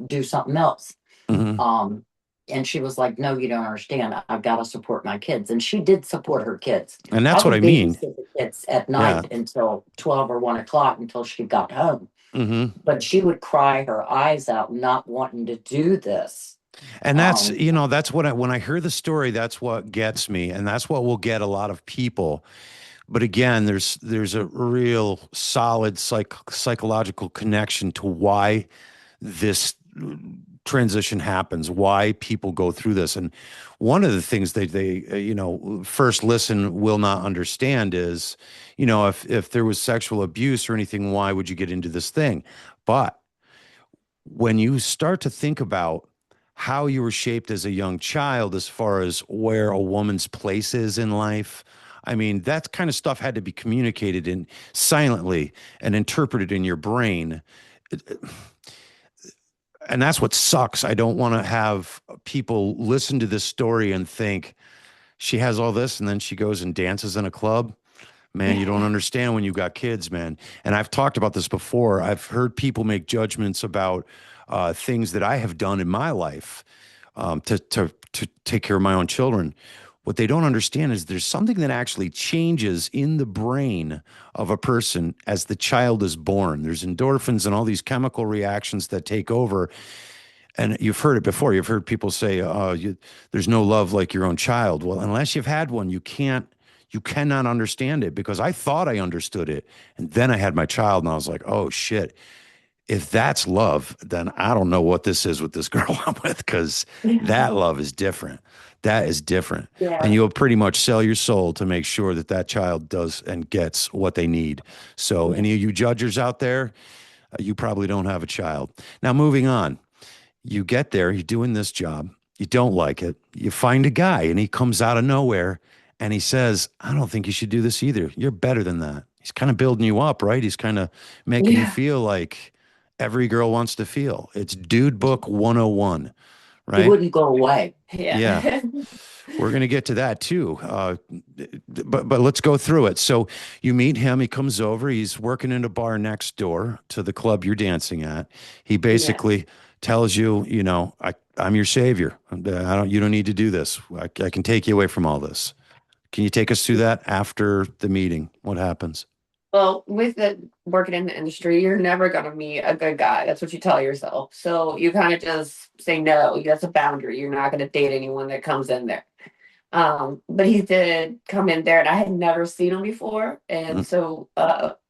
do something else. Mhm. And she was like, no, you don't understand. I've got to support my kids. And she did support her kids. And I that's what would I mean. babysit the kids at Yeah. night until 12 or 1 o'clock until she got home. Mm-hmm. But she would cry her eyes out, not wanting to do this. And that's, that's what when I hear the story, that's what gets me. And that's what will get a lot of people. But again, there's a real solid psychological connection to why this transition happens, why people go through this. And one of the things they first listen will not understand is, if there was sexual abuse or anything, why would you get into this thing? But when you start to think about how you were shaped as a young child, as far as where a woman's place is in life, I mean, that kind of stuff had to be communicated in silently and interpreted in your brain. And that's what sucks. I don't want to have people listen to this story and think she has all this and then she goes and dances in a club. Man, you don't understand when you got kids, man. And I've talked about this before. I've heard people make judgments about things that I have done in my life to take care of my own children. What they don't understand is there's something that actually changes in the brain of a person as the child is born. There's endorphins and all these chemical reactions that take over. And you've heard it before. You've heard people say, there's no love like your own child. Well, unless you've had one, you cannot understand it, because I thought I understood it. And then I had my child and I was like, oh shit, if that's love, then I don't know what this is with this girl I'm with, because that love is different. That is different. Yeah. And you'll pretty much sell your soul to make sure that that child does and gets what they need. So any of you judges out there, you probably don't have a child. Now, moving on, you get there, you're doing this job, you don't like it, you find a guy and he comes out of nowhere and he says, I don't think you should do this either. You're better than that. He's kind of building you up, right? He's kind of making you feel like every girl wants to feel. It's Dude Book 101, right? He wouldn't go away. Yeah. We're going to get to that too. But let's go through it. So you meet him, he comes over, he's working in a bar next door to the club you're dancing at. He basically tells you, I'm your savior. You don't need to do this. I can take you away from all this. Can you take us through that after the meeting? What happens? Well, with working in the industry, you're never going to meet a good guy. That's what you tell yourself. So you kind of just say no. That's a boundary. You're not going to date anyone that comes in there. But he did come in there, and I had never seen him before. And so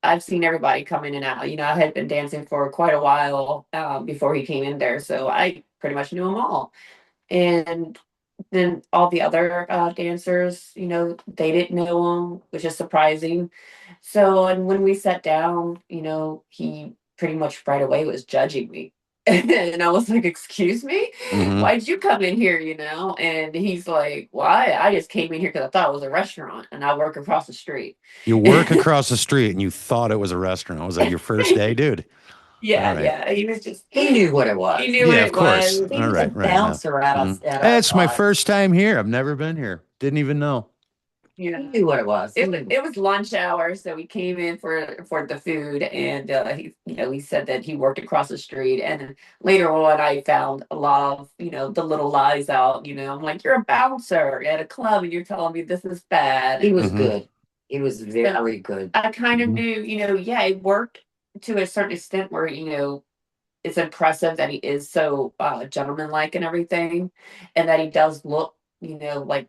I've seen everybody come in and out. I had been dancing for quite a while before he came in there. So I pretty much knew them all. And then all the other dancers, they didn't know him, which is surprising. So, and when we sat down, he pretty much right away was judging me. And I was like, excuse me? Hmm. Why'd you come in here, you know? And he's like, why? I just came in here because I thought it was a restaurant and I work across the street. You work across the street and you thought it was a restaurant. Was that your first day, dude? All Yeah, right. yeah. He was just, He knew what it was. he knew what Yeah, of it was. course. He All was a right, right. Yeah. bouncer at Mhm. a It's my first time here. I've never been here. Didn't even know. You he know. knew what it was. It was lunch hour, so we came in for the food, and he, you know, he said that he worked across the street. And later on, I found a lot of, you know, the little lies out. You know, I'm like, you're a bouncer at a club, and you're telling me this is bad. He was Mhm. good. He was very good. I kind of Mhm. knew, you know, yeah, it worked to a certain extent where, you know, it's impressive that he is so gentlemanlike and everything, and that he does look, you know, like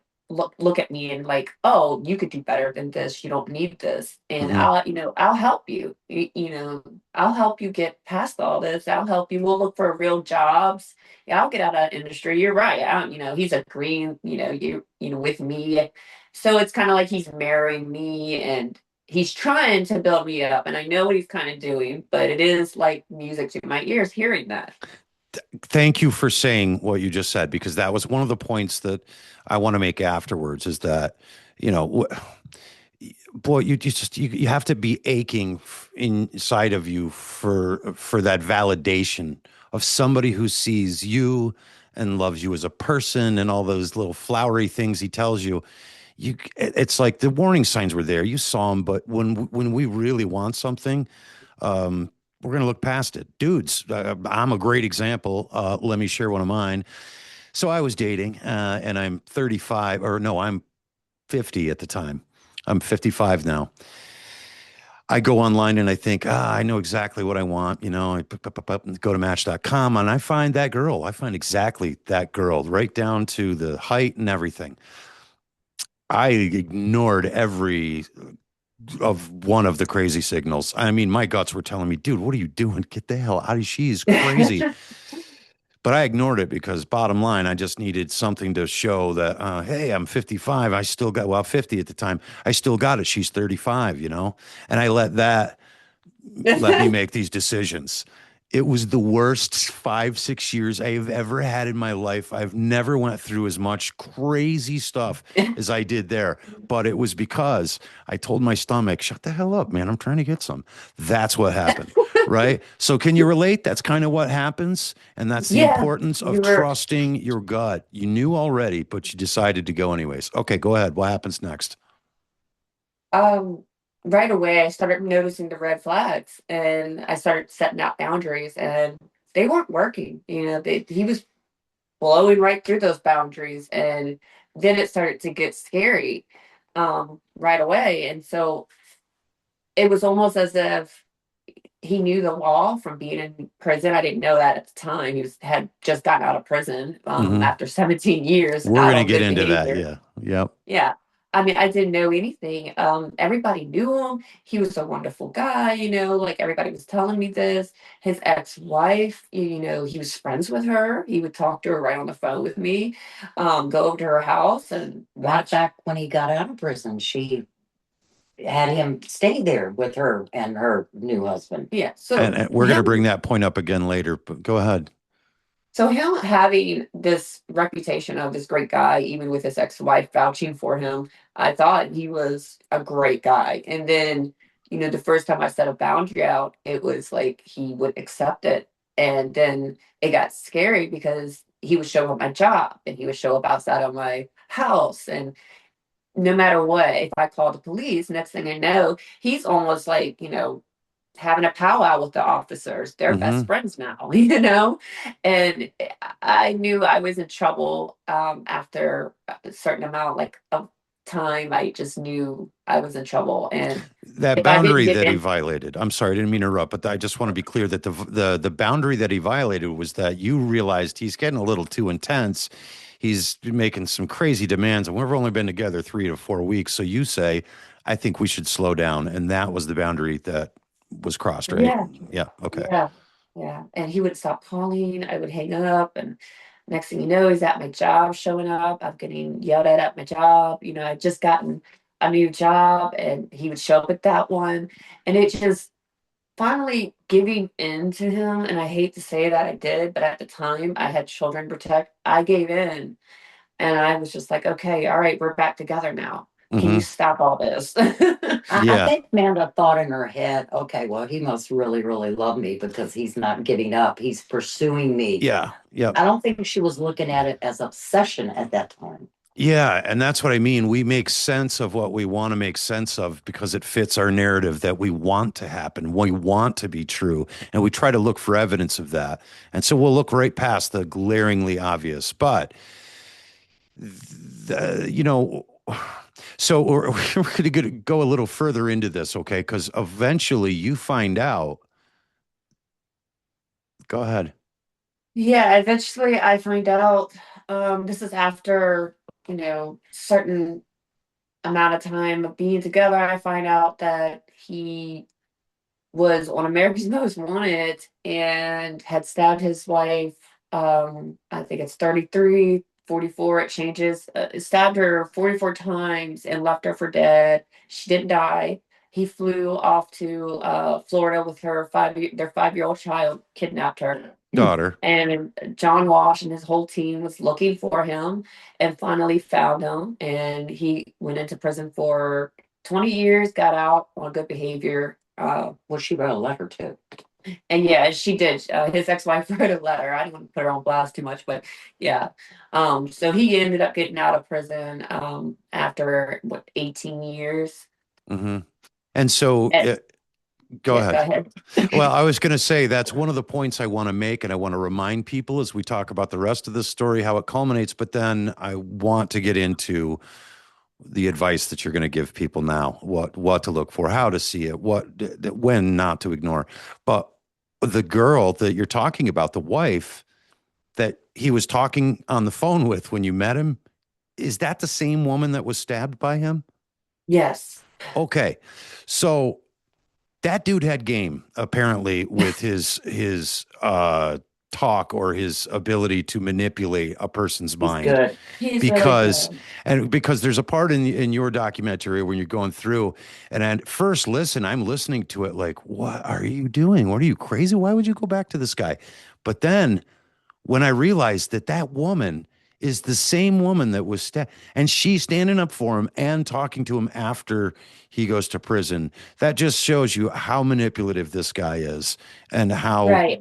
look at me and like, oh, you could do better than this. You don't need this, and Mhm. I'll, you know, I'll help you. You know, I'll help you get past all this. I'll help you. We'll look for real jobs. Yeah, I'll get out of that industry. You're right. I don't, you know, he's agreeing. You know, you know, with me. So it's kind of like he's marrying me, and he's trying to build me up, and I know what he's kind of doing, but it is like music to my ears hearing that. Thank you for saying what you just said, because that was one of the points that I want to make afterwards, is that, you know, boy, you have to be aching inside of you for that validation of somebody who sees you and loves you as a person, and all those little flowery things he tells you. It's like the warning signs were there. You saw them, but when we really want something, we're going to look past it. Dudes, I'm a great example. Let me share one of mine. So I was dating, and I'm 35, or no, I'm 50 at the time. I'm 55 now. I go online and I think, I know exactly what I want. You know, I go to match.com and I find that girl. I find exactly that girl, right down to the height and everything. I ignored every of one of the crazy signals. I mean, my guts were telling me, dude, what are you doing? Get the hell out of, she's crazy. But I ignored it because bottom line, I just needed something to show that, hey, I'm 55. I still got, well, 50 at the time. I still got it. She's 35, you know? And I let me make these decisions. It was the worst 5, 6 years I have ever had in my life. I've never went through as much crazy stuff as I did there. But it was because I told my stomach, shut the hell up, man. I'm trying to get some. That's what happened. Right. So can you relate? That's kind of what happens. And that's the Yeah, importance of you were. trusting your gut. You knew already, but you decided to go anyways. Okay, go ahead. What happens next? Um, right away, I started noticing the red flags, and I started setting out boundaries, and they weren't working. You know, he was blowing right through those boundaries, and then it started to get scary right away. And so it was almost as if he knew the law from being in prison. I didn't know that at the time. Had just gotten out of prison Hmm. after 17 years We're out going to on get good into that. behavior. Yeah. Yep. Yeah. I mean, I didn't know anything. Everybody knew him. He was a wonderful guy, you know, like everybody was telling me this. His ex-wife, you know, he was friends with her. He would talk to her right on the phone with me, go over to her house and Right watch. back when he got out of prison, she had him stay there with her and her new husband. Yeah. So And we're going to bring that point up again later, but go ahead. So him having this reputation of this great guy, even with his ex-wife vouching for him, I thought he was a great guy. And then, you know, the first time I set a boundary out, it was like he would accept it. And then it got scary because he would show up at my job and he would show up outside of my house. And no matter what, if I called the police, next thing I know, he's almost like, you know, having a powwow with the officers. They're Hmm. best friends now, you know? And I knew I was in trouble after a certain amount like of time. I just knew I was in trouble. And That if I didn't boundary get that he in, violated, I'm sorry, I didn't mean to interrupt, but I just want to be clear that the boundary that he violated was that you realized he's getting a little too intense. He's making some crazy demands, and we've only been together 3 to 4 weeks. So you say, I think we should slow down. And that was the boundary that was crossed, right? yeah, Yeah. Okay. yeah, yeah. And he would stop calling. I would hang up. And next thing you know, he's at my job showing up. I'm getting yelled at my job. You know, I'd just gotten a new job and he would show up at that one. And it just, finally giving in to him, and I hate to say that I did, but at the time I had children to protect. I gave in, and I was just like, okay, all right, we're back together now. Can you Mm-hmm. stop all this? I Yeah. think Amanda thought in her head, okay, well, he must really, really love me because he's not giving up. He's pursuing me. Yeah. Yeah. I don't think she was looking at it as obsession at that time. Yeah, and that's what I mean. We make sense of what we want to make sense of because it fits our narrative that we want to happen. We want to be true, and we try to look for evidence of that. And so we'll look right past the glaringly obvious. But you know, so we're going to go a little further into this, okay? Because eventually you find out. Go ahead. Yeah, eventually I find out, this is after, certain amount of time of being together. I find out that he was on America's Most Wanted and had stabbed his wife. I think it's 33, 44. It changes. Stabbed her 44 times and left her for dead. She didn't die. He flew off to Florida with her their 5-year-old child, kidnapped her. Daughter. And John Walsh and his whole team was looking for him and finally found him. And he went into prison for 20 years, got out on good behavior. Well, she wrote a letter too. And yeah, she did. His ex-wife wrote a letter. I don't want to put her on blast too much, but yeah. So he ended up getting out of prison after 18 years. Mm-hmm. And so go Yeah, ahead. Well, I was going to say that's one of the points I want to make, and I want to remind people as we talk about the rest of this story, how it culminates. But then I want to get into the advice that you're going to give people now, what to look for, how to see it, when not to ignore. But the girl that you're talking about, the wife that he was talking on the phone with when you met him, is that the same woman that was stabbed by him? Yes. Okay. So that dude had game apparently with his talk or his ability to manipulate a person's mind. Good. He's because really good. And because there's a part in your documentary when you're going through and at first listen, I'm listening to it like, what are you doing? What are you crazy? Why would you go back to this guy? But then when I realized that woman is the same woman that was and she's standing up for him and talking to him after he goes to prison. That just shows you how manipulative this guy is and how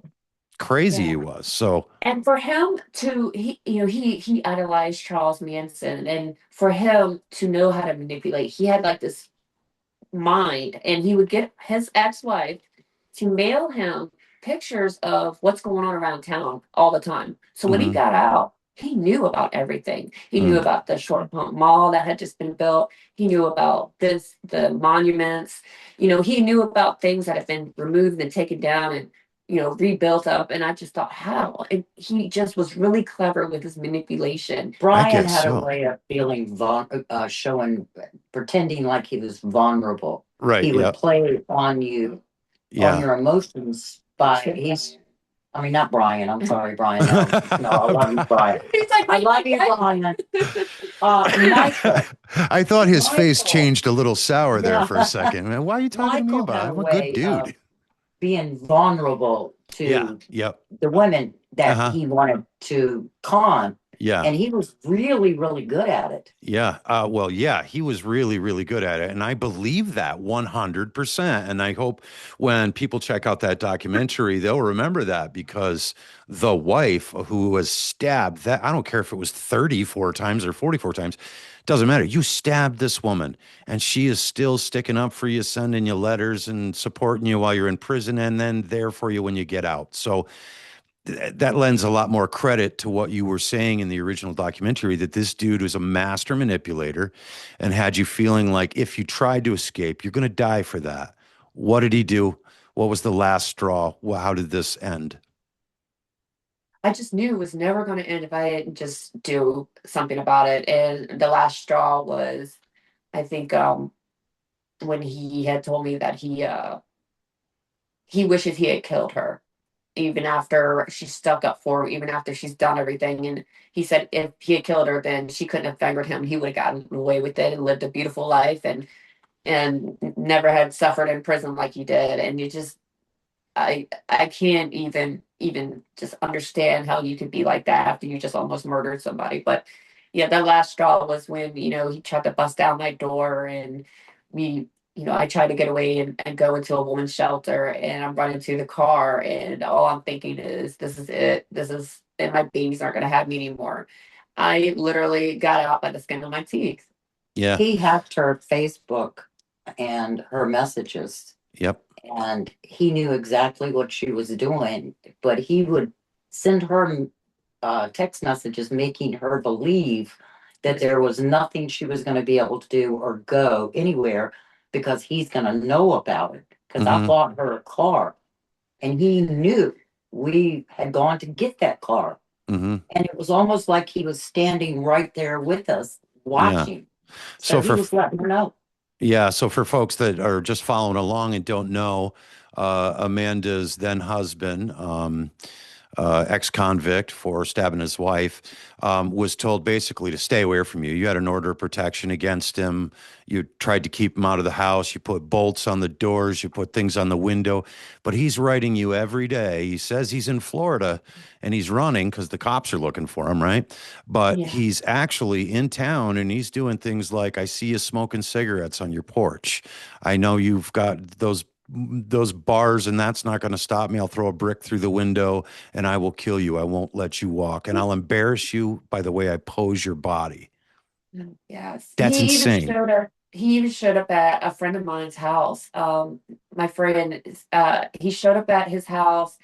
crazy he was. So, and for him to he idolized Charles Manson, and for him to know how to manipulate, he had like this mind, and he would get his ex-wife to mail him pictures of what's going on around town all the time. So when he got out, he knew about everything. He knew about the Short Pump Mall that had just been built. He knew about the monuments. He knew about things that had been removed and taken down and rebuilt up. And I just thought, how? And he just was really clever with his manipulation. Brian had a way of feeling pretending like he was vulnerable. Right. He would play on you, on your emotions not Brian. I'm sorry, Brian. No, I love you, Brian. He's like, I love you, Brian. Michael. I thought his face changed a little sour there for a second. Man, why are you talking to me about it? I'm a good dude. Being vulnerable to the women that he wanted to con. Yeah. And he was really, really good at it. Yeah. He was really, really good at it. And I believe that 100%. And I hope when people check out that documentary, they'll remember that because the wife who was stabbed, that I don't care if it was 34 times or 44 times, doesn't matter. You stabbed this woman and she is still sticking up for you, sending you letters and supporting you while you're in prison and then there for you when you get out. So that lends a lot more credit to what you were saying in the original documentary, that this dude was a master manipulator and had you feeling like if you tried to escape, you're going to die for that. What did he do? What was the last straw? How did this end? I just knew it was never going to end if I didn't just do something about it. And the last straw was, I think, when he had told me that he wishes he had killed her. Even after she stuck up for him, even after she's done everything. And he said if he had killed her, then she couldn't have fingered him. He would have gotten away with it and lived a beautiful life and never had suffered in prison like he did. And I can't even just understand how you could be like that after you just almost murdered somebody. But yeah, the last straw was when, he tried to bust down my door, and we, I tried to get away and go into a woman's shelter, and I'm running to the car, and all I'm thinking is, this is it. And my babies aren't going to have me anymore. I literally got out by the skin of my teeth. Yeah. He hacked her Facebook and her messages, Yep. and he knew exactly what she was doing, but he would send her text messages making her believe that there was nothing she was going to be able to do or go anywhere because he's going to know about it. Because I bought her a car, and he knew we had gone to get that car. And it was almost like he was standing right there with us watching. So he was letting her know. Yeah. So for folks that are just following along and don't know, Amanda's then husband, ex-convict for stabbing his wife, was told basically to stay away from you. You had an order of protection against him. You tried to keep him out of the house. You put bolts on the doors. You put things on the window. But he's writing you every day. He says he's in Florida and he's running because the cops are looking for him, right? But he's actually in town, and he's doing things like, I see you smoking cigarettes on your porch. I know you've got those bars, and that's not going to stop me. I'll throw a brick through the window and I will kill you. I won't let you walk, and I'll embarrass you by the way I pose your body. Yes. That's insane. He even showed up at a friend of mine's house. My friend, he showed up at his house,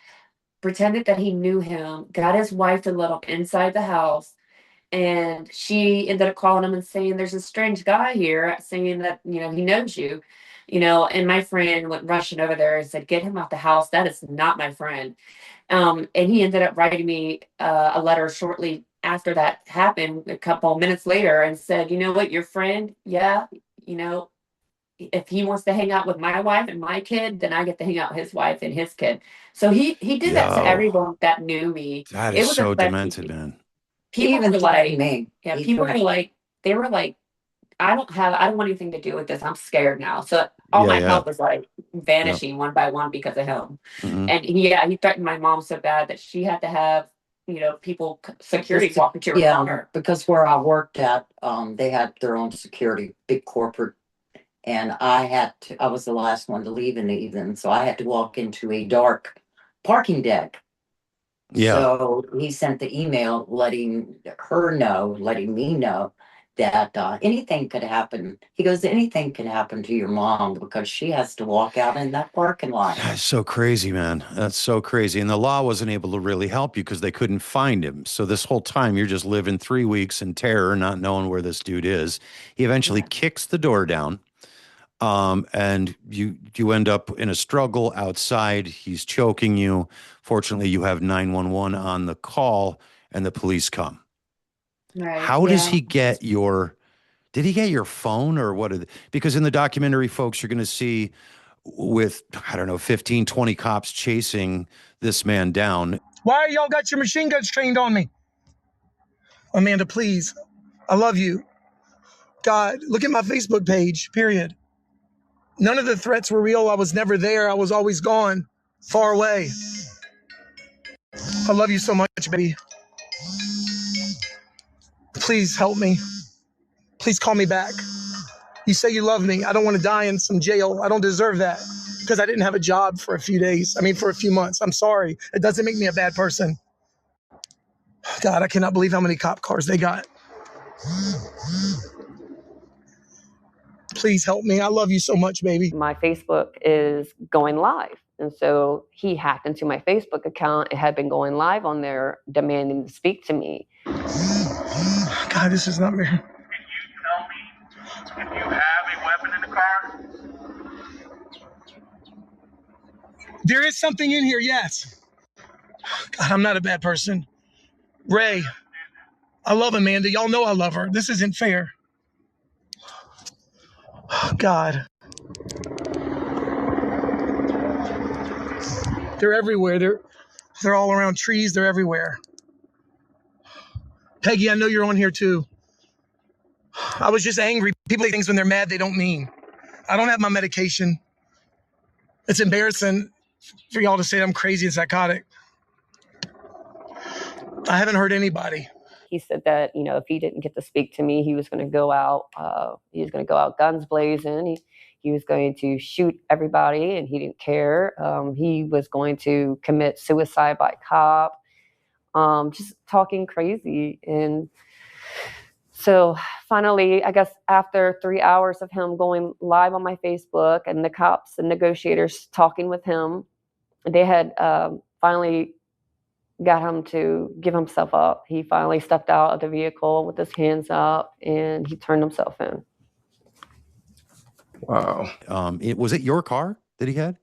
pretended that he knew him, got his wife to let him inside the house. And she ended up calling him and saying, there's a strange guy here saying that, he knows you, and my friend went rushing over there and said, get him out the house. That is not my friend. And he ended up writing me a letter shortly after that happened, a couple of minutes later, and said, you know what, your friend, if he wants to hang out with my wife and my kid, then I get to hang out with his wife and his kid. So he did that to everyone that knew me. That is so demented, man. People were like, people were like, they were like, I don't want anything to do with this. I'm scared now. So all my help was like vanishing one by one because of him. And he threatened my mom so bad that she had to have, people, security walking to her corner. Because where I worked at, they had their own security, big corporate. And I was the last one to leave in the evening. So I had to walk into a dark parking deck. Yeah. So he sent the email letting me know that anything could happen. He goes, anything can happen to your mom because she has to walk out in that parking lot. That's so crazy, man. That's so crazy. And the law wasn't able to really help you because they couldn't find him. So this whole time you're just living 3 weeks in terror, not knowing where this dude is. He eventually kicks the door down. And you end up in a struggle outside. He's choking you. Fortunately, you have 911 on the call, and the police come. Right. How does he get did he get your phone, or what? Because in the documentary, folks, you're going to see with, I don't know, 15, 20 cops chasing this man down. Why y'all got your machine guns trained on me? Amanda, please. I love you. God, look at my Facebook page, period. None of the threats were real. I was never there. I was always gone, far away. I love you so much, baby. Please help me. Please call me back. You say you love me. I don't want to die in some jail. I don't deserve that because I didn't have a job for a few months. I'm sorry. It doesn't make me a bad person. God, I cannot believe how many cop cars they got. Please help me. I love you so much, baby. My Facebook is going live. And so he hacked into my Facebook account. It had been going live on there demanding to speak to me. God, this is not fair. Can you tell me if you have a weapon in the car? There is something in here, yes. God, I'm not a bad person. Ray, I love Amanda. Y'all know I love her. This isn't fair. God. They're everywhere. They're all around trees. They're everywhere. Peggy, I know you're on here too. I was just angry. People say things when they're mad they don't mean. I don't have my medication. It's embarrassing. for y'all to say I'm crazy and psychotic. I haven't hurt anybody. He said that, you know, if he didn't get to speak to me, he was going to go out. He was going to go out guns blazing. He was going to shoot everybody, and he didn't care. He was going to commit suicide by cop. Just talking crazy. And so finally, I guess after 3 hours of him going live on my Facebook and the cops and negotiators talking with him, they had finally got him to give himself up. He finally stepped out of the vehicle with his hands up, and he turned himself in. Wow. Was it your car that he had?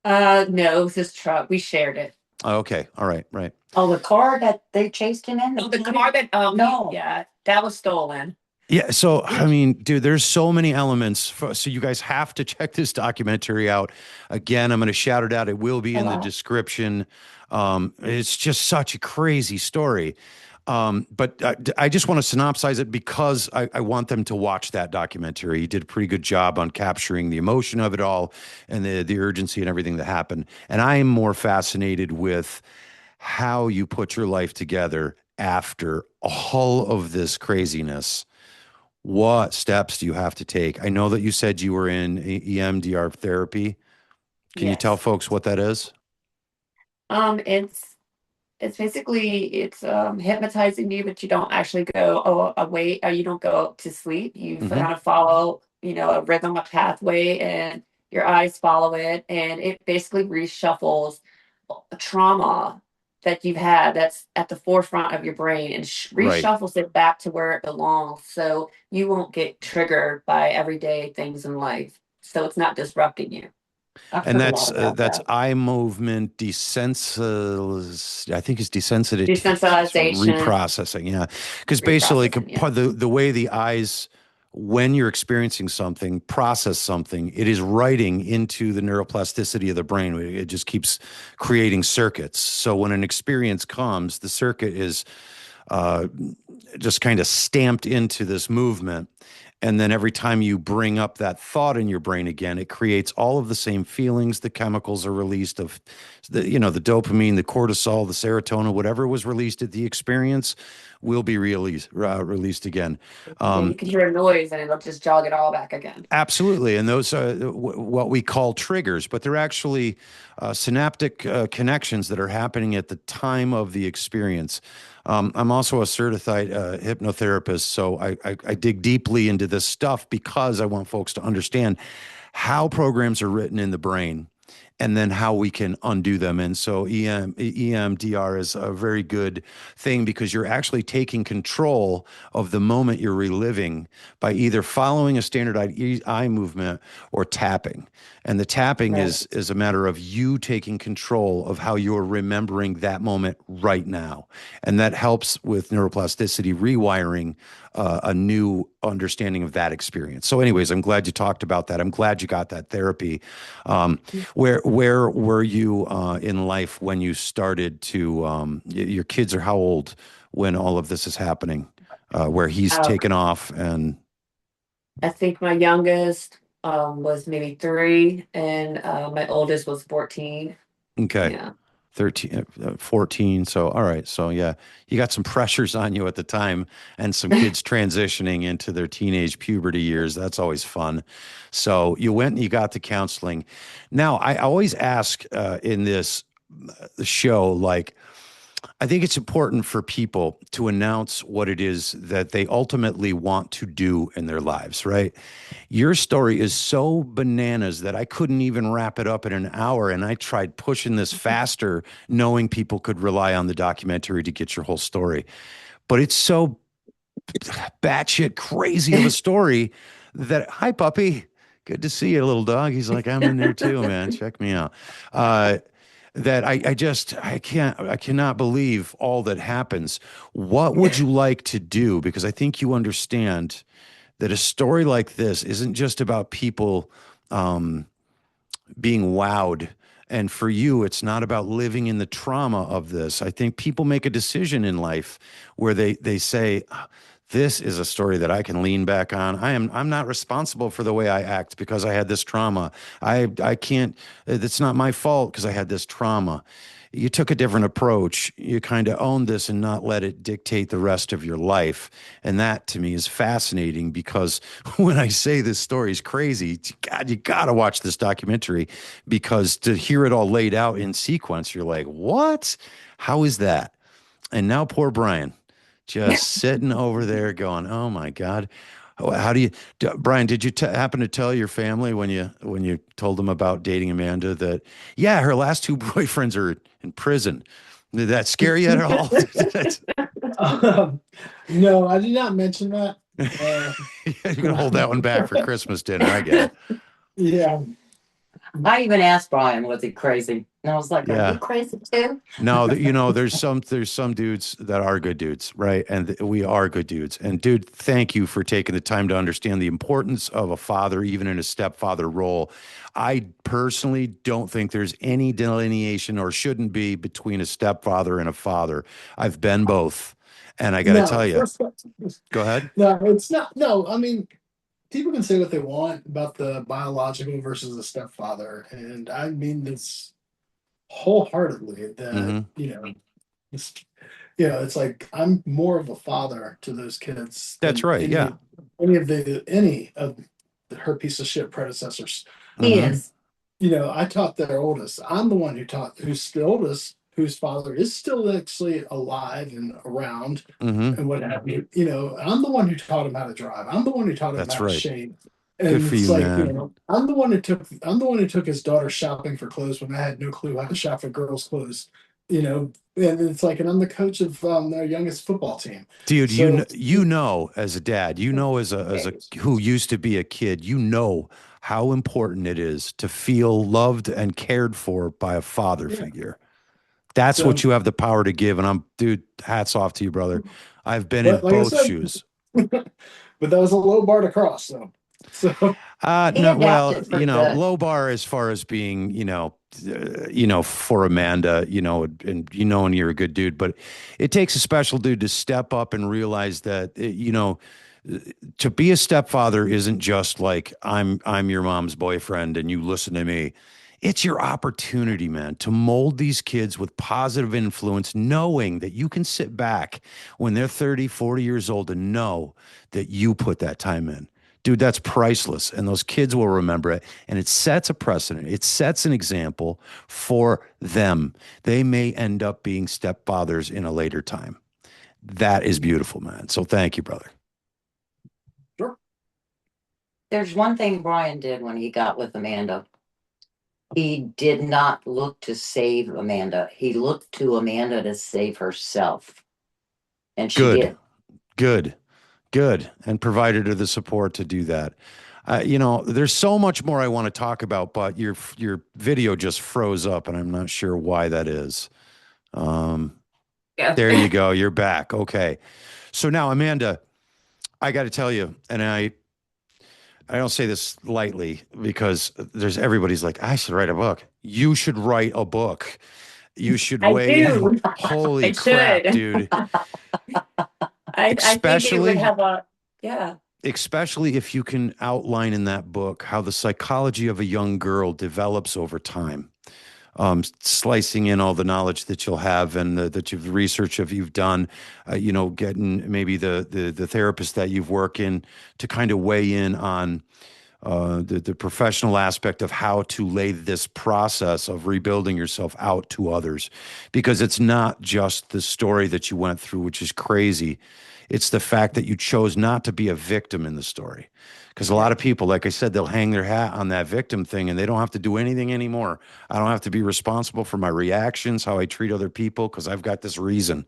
No, it was his truck. We shared it. Oh, okay. All right. Right. Oh, the car that they chased him in? The car that, No. yeah, that was stolen. Yeah. So, I mean, dude, there's so many elements. So you guys have to check this documentary out. Again, I'm going to shout it out. It will be in the description. It's just such a crazy story. But I just want to synopsize it because I want them to watch that documentary. He did a pretty good job on capturing the emotion of it all and the urgency and everything that happened. And I am more fascinated with how you put your life together after all of this craziness. What steps do you have to take? I know that you said you were in EMDR therapy. Can you tell folks what that is? It's basically hypnotizing you, but you don't actually go away, or you don't go to sleep. You kind of follow, you know, a rhythm, a pathway, and your eyes follow it, and it basically reshuffles trauma that you've had that's at the forefront of your brain and reshuffles it back to where it belongs, so you won't get triggered by everyday things in life, so it's not disrupting you. And that's eye movement desensitization. I think it's Desensitization. Reprocessing. Yeah, because basically, the way the eyes, when you're experiencing something, process something, it is writing into the neuroplasticity of the brain. It just keeps creating circuits. So when an experience comes, the circuit is just kind of stamped into this movement. And then every time you bring up that thought in your brain again, it creates all of the same feelings. The chemicals are released of the dopamine, the cortisol, the serotonin, whatever was released at the experience will be released again. You can hear a noise and it'll just jog it all back again. Absolutely. And those are what we call triggers, but they're actually synaptic connections that are happening at the time of the experience. I'm also a certified hypnotherapist, so I dig deeply into this stuff because I want folks to understand how programs are written in the brain and then how we can undo them. And so EMDR is a very good thing because you're actually taking control of the moment you're reliving by either following a standard eye movement or tapping. And the tapping is a matter of you taking control of how you're remembering that moment right now. And that helps with neuroplasticity rewiring a new understanding of that experience. So anyways, I'm glad you talked about that. I'm glad you got that therapy. Where were you in life when you started to, your kids are how old when all of this is happening, where he's taken off? And I think my youngest was maybe 3 and my oldest was 14. Okay. Yeah. 13, 14. So, all right. So yeah, you got some pressures on you at the time and some kids transitioning into their teenage puberty years. That's always fun. So you went and you got the counseling. Now, I always ask in this show, like, I think it's important for people to announce what it is that they ultimately want to do in their lives, right? Your story is so bananas that I couldn't even wrap it up in an hour. And I tried pushing this faster, knowing people could rely on the documentary to get your whole story. But it's so batshit crazy of a story that, hi, puppy. Good to see you, little dog. He's like, I'm in there too, man. Check me out. That I cannot believe all that happens. What would you like to do? Because I think you understand that a story like this isn't just about people being wowed. And for you, it's not about living in the trauma of this. I think people make a decision in life where they say, this is a story that I can lean back on. I'm not responsible for the way I act because I had this trauma. I can't, it's not my fault because I had this trauma. You took a different approach. You kind of owned this and not let it dictate the rest of your life. And that to me is fascinating because when I say this story is crazy, God, you got to watch this documentary because to hear it all laid out in sequence, you're like, what? How is that? And now poor Brian just sitting over there going, oh my God. How do you, Brian, did you happen to tell your family when you told them about dating Amanda that, yeah, her last two boyfriends are in prison? Did that scare you at all? No, I did not mention that. You're going to hold that one back for Christmas dinner. I get it. Yeah. I even asked Brian, was he crazy? And I was like, are Yeah. you crazy too? No, there's some dudes that are good dudes, right? And we are good dudes. And dude, thank you for taking the time to understand the importance of a father, even in a stepfather role. I personally don't think there's any delineation or shouldn't be between a stepfather and a father. I've been both. And I got to tell you, go ahead. No, it's not. No, I mean, people can say what they want about the biological versus the stepfather. And I mean this wholeheartely that, it's, it's like I'm more of a father to those kids That's than right. Yeah. any of her piece of shit predecessors. He is. I taught their oldest. I'm the one who's the oldest, whose father is still actually alive and around and what have you. I'm the one who taught him how to drive. I'm the one who taught him That's how right. to shave. Good And for it's you, like, man. I'm the one who took his daughter shopping for clothes when I had no clue how to shop for girls' clothes. And it's like, and I'm the coach of their youngest football team. Dude, So as a dad, as a who used to be a kid, how important it is to feel loved and cared for by a father figure. That's what you have the power to give. And dude, hats off to you, brother. I've been in but like I both said, shoes. but that was a low bar to cross, though. So No, well, adapted pretty good. low bar as far as being, for Amanda, and you're a good dude, but it takes a special dude to step up and realize that, to be a stepfather isn't just like I'm your mom's boyfriend and you listen to me. It's your opportunity, man, to mold these kids with positive influence, knowing that you can sit back when they're 30, 40 years old and know that you put that time in. Dude, that's priceless. And those kids will remember it. And it sets a precedent. It sets an example for them. They may end up being stepfathers in a later time. That is beautiful, man. So thank you, brother. Sure. There's one thing Brian did when he got with Amanda. He did not look to save Amanda. He looked to Amanda to save herself. And she did. Good. And provided her the support to do that. There's so much more I want to talk about, but your video just froze up and I'm not sure why that is. There you go. You're back. Okay. So now, Amanda, I got to tell you, and I don't say this lightly because everybody's like, I should write a book. You should write a book. You should weigh in. Holy crap, dude. I think it would have especially if you can outline in that book how the psychology of a young girl develops over time, slicing in all the knowledge that you'll have and that you've researched, if you've done, getting maybe the therapist that you've worked in to kind of weigh in on the professional aspect of how to lay this process of rebuilding yourself out to others, because it's not just the story that you went through, which is crazy. It's the fact that you chose not to be a victim in the story. Because a lot of people, like I said, they'll hang their hat on that victim thing and they don't have to do anything anymore. I don't have to be responsible for my reactions, how I treat other people, because I've got this reason.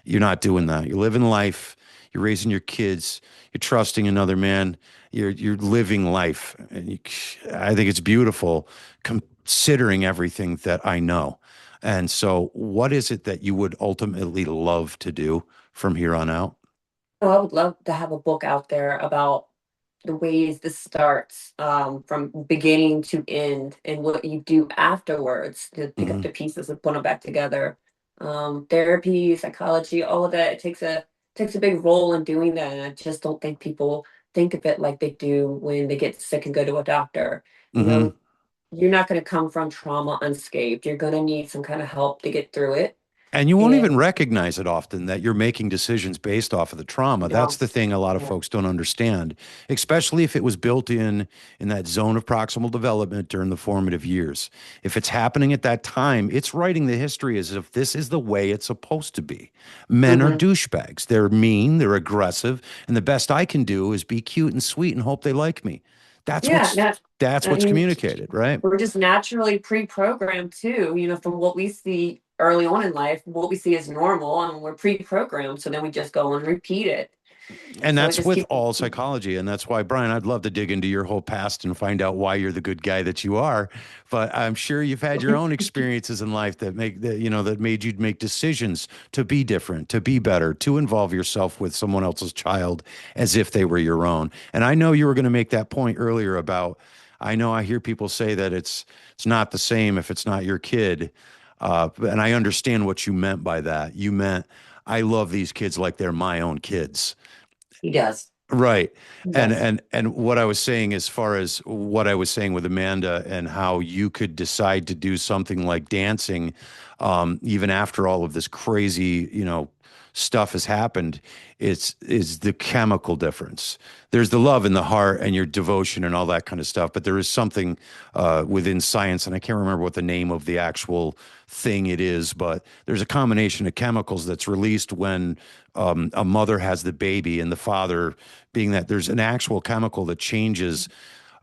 You're not doing that. You're living life. You're raising your kids. You're trusting another man. You're living life. And I think it's beautiful considering everything that I know. And so what is it that you would ultimately love to do from here on out? Well, I would love to have a book out there about the ways this starts, from beginning to end and what you do afterwards to pick up the pieces and put them back together. Therapy, psychology, all of that. It takes a takes a big role in doing that. And I just don't think people think of it like they do when they get sick and go to a doctor. You Mm-hmm. know, you're not going to come from trauma unscathed. You're going to need some kind of help to get through it. And you won't even And recognize it often that you're making decisions based off of the trauma. That's no, the thing a lot of no. folks don't understand, especially if it was built in that zone of proximal development during the formative years. If it's happening at that time, it's writing the history as if this is the way it's supposed to be. Men are Mhm. douchebags. They're mean, they're aggressive, and the best I can do is be cute and sweet and hope they like me. That's Yeah, what's that's I what's mean, communicated, right? we're just naturally pre-programmed too, from what we see early on in life, what we see as normal, and we're pre-programmed. So then we just go and repeat it. And So it that's just with keeps. all psychology. And that's why, Brian, I'd love to dig into your whole past and find out why you're the good guy that you are. But I'm sure you've had your own experiences in life that that made you make decisions to be different, to be better, to involve yourself with someone else's child as if they were your own. And I know you were going to make that point earlier about, I know I hear people say that it's not the same if it's not your kid. And I understand what you meant by that. You meant, I love these kids like they're my own kids. He does. Right. And Yes. and what I was saying, as far as what I was saying with Amanda and how you could decide to do something like dancing, even after all of this crazy, stuff has happened, is the chemical difference. There's the love in the heart and your devotion and all that kind of stuff, but there is something within science, and I can't remember what the name of the actual thing it is, but there's a combination of chemicals that's released when a mother has the baby, and the father being that there's an actual chemical that changes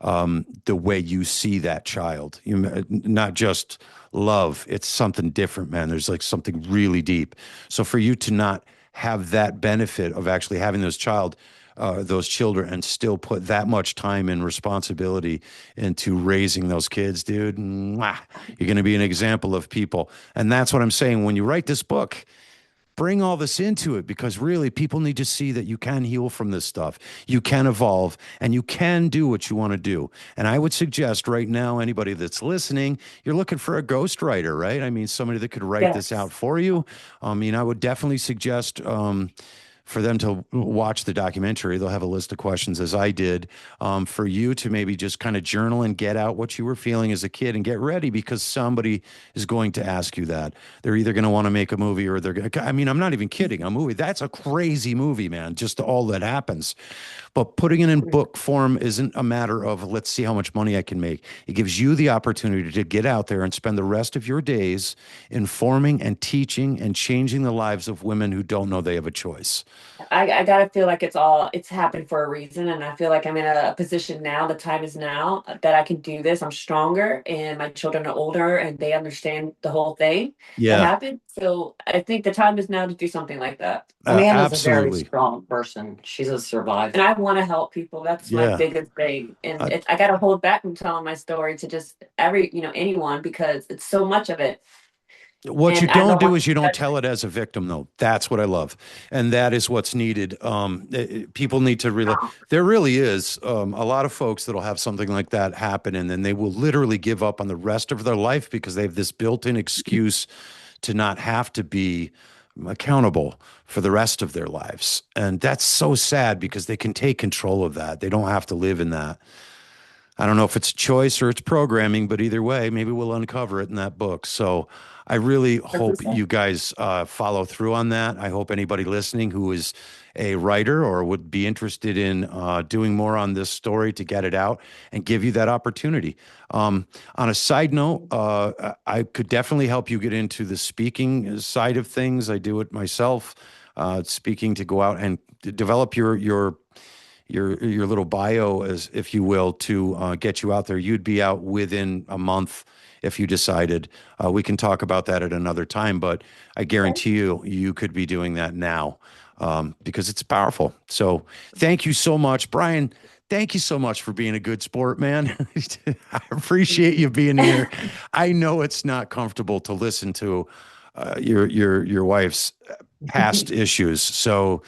the way you see that child. Not just love, it's something different, man. There's like something really deep. So for you to not have that benefit of actually having those children and still put that much time and responsibility into raising those kids, dude, you're going to be an example of people. And that's what I'm saying. When you write this book, bring all this into it, because really people need to see that you can heal from this stuff. You can evolve and you can do what you want to do. And I would suggest right now, anybody that's listening, you're looking for a ghostwriter, right? I mean, somebody that could write this out Yes. for you. I would definitely suggest for them to watch the documentary. They'll have a list of questions, as I did, for you to maybe just kind of journal and get out what you were feeling as a kid and get ready, because somebody is going to ask you that. They're either going to want to make a movie, or they're going to, I mean, I'm not even kidding. A movie, that's a crazy movie, man, just all that happens. But putting it in book form isn't a matter of, let's see how much money I can make. It gives you the opportunity to get out there and spend the rest of your days informing and teaching and changing the lives of women who don't know they have a choice. I gotta feel like it's happened for a reason, and I feel like I'm in a position now. The time is now that I can do this. I'm stronger, and my children are older, and they understand the whole thing that Yeah, happened. So I think the time is now to do something like that. Amanda's a very absolutely. strong person. She's a survivor. And I want to help people. That's my Yeah. biggest thing. And I, I got to hold back from telling my story to just anyone, because it's so much of it. What you And I don't don't do want is you don't tell judgment. it as a victim, though. That's what I love. And that is what's needed. People need to really, there really is a lot of folks that'll have something like that happen, and then they will literally give up on the rest of their life because they have this built-in excuse to not have to be accountable for the rest of their lives. And that's so sad, because they can take control of that. They don't have to live in that. I don't know if it's choice or it's programming, but either way, maybe we'll uncover it in that book. So I really hope 100%. you guys follow through on that. I hope anybody listening who is a writer or would be interested in doing more on this story to get it out and give you that opportunity. On a side note, I could definitely help you get into the speaking side of things. I do it myself, speaking, to go out and develop your little bio, as if you will, to get you out there. You'd be out within a month if you decided. We can talk about that at another time, but I guarantee you could be doing that now, because it's powerful. So thank you so much, Brian. Thank you so much for being a good sport, man. I appreciate you being here. I know it's not comfortable to listen to your wife's past issues. So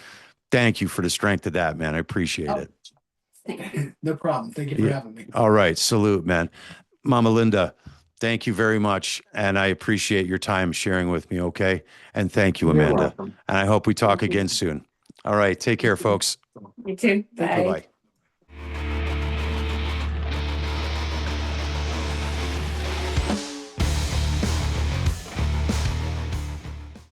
thank you for the strength of that, man. I appreciate it. No problem. Thank you for Yeah. having me. All right. Salute, man. Mama Linda, thank you very much. And I appreciate your time sharing with me. Okay. And thank you, You're Amanda. welcome. And I hope we talk Thank you. again soon. All right. Take care, folks. You too. Bye. Bye-bye.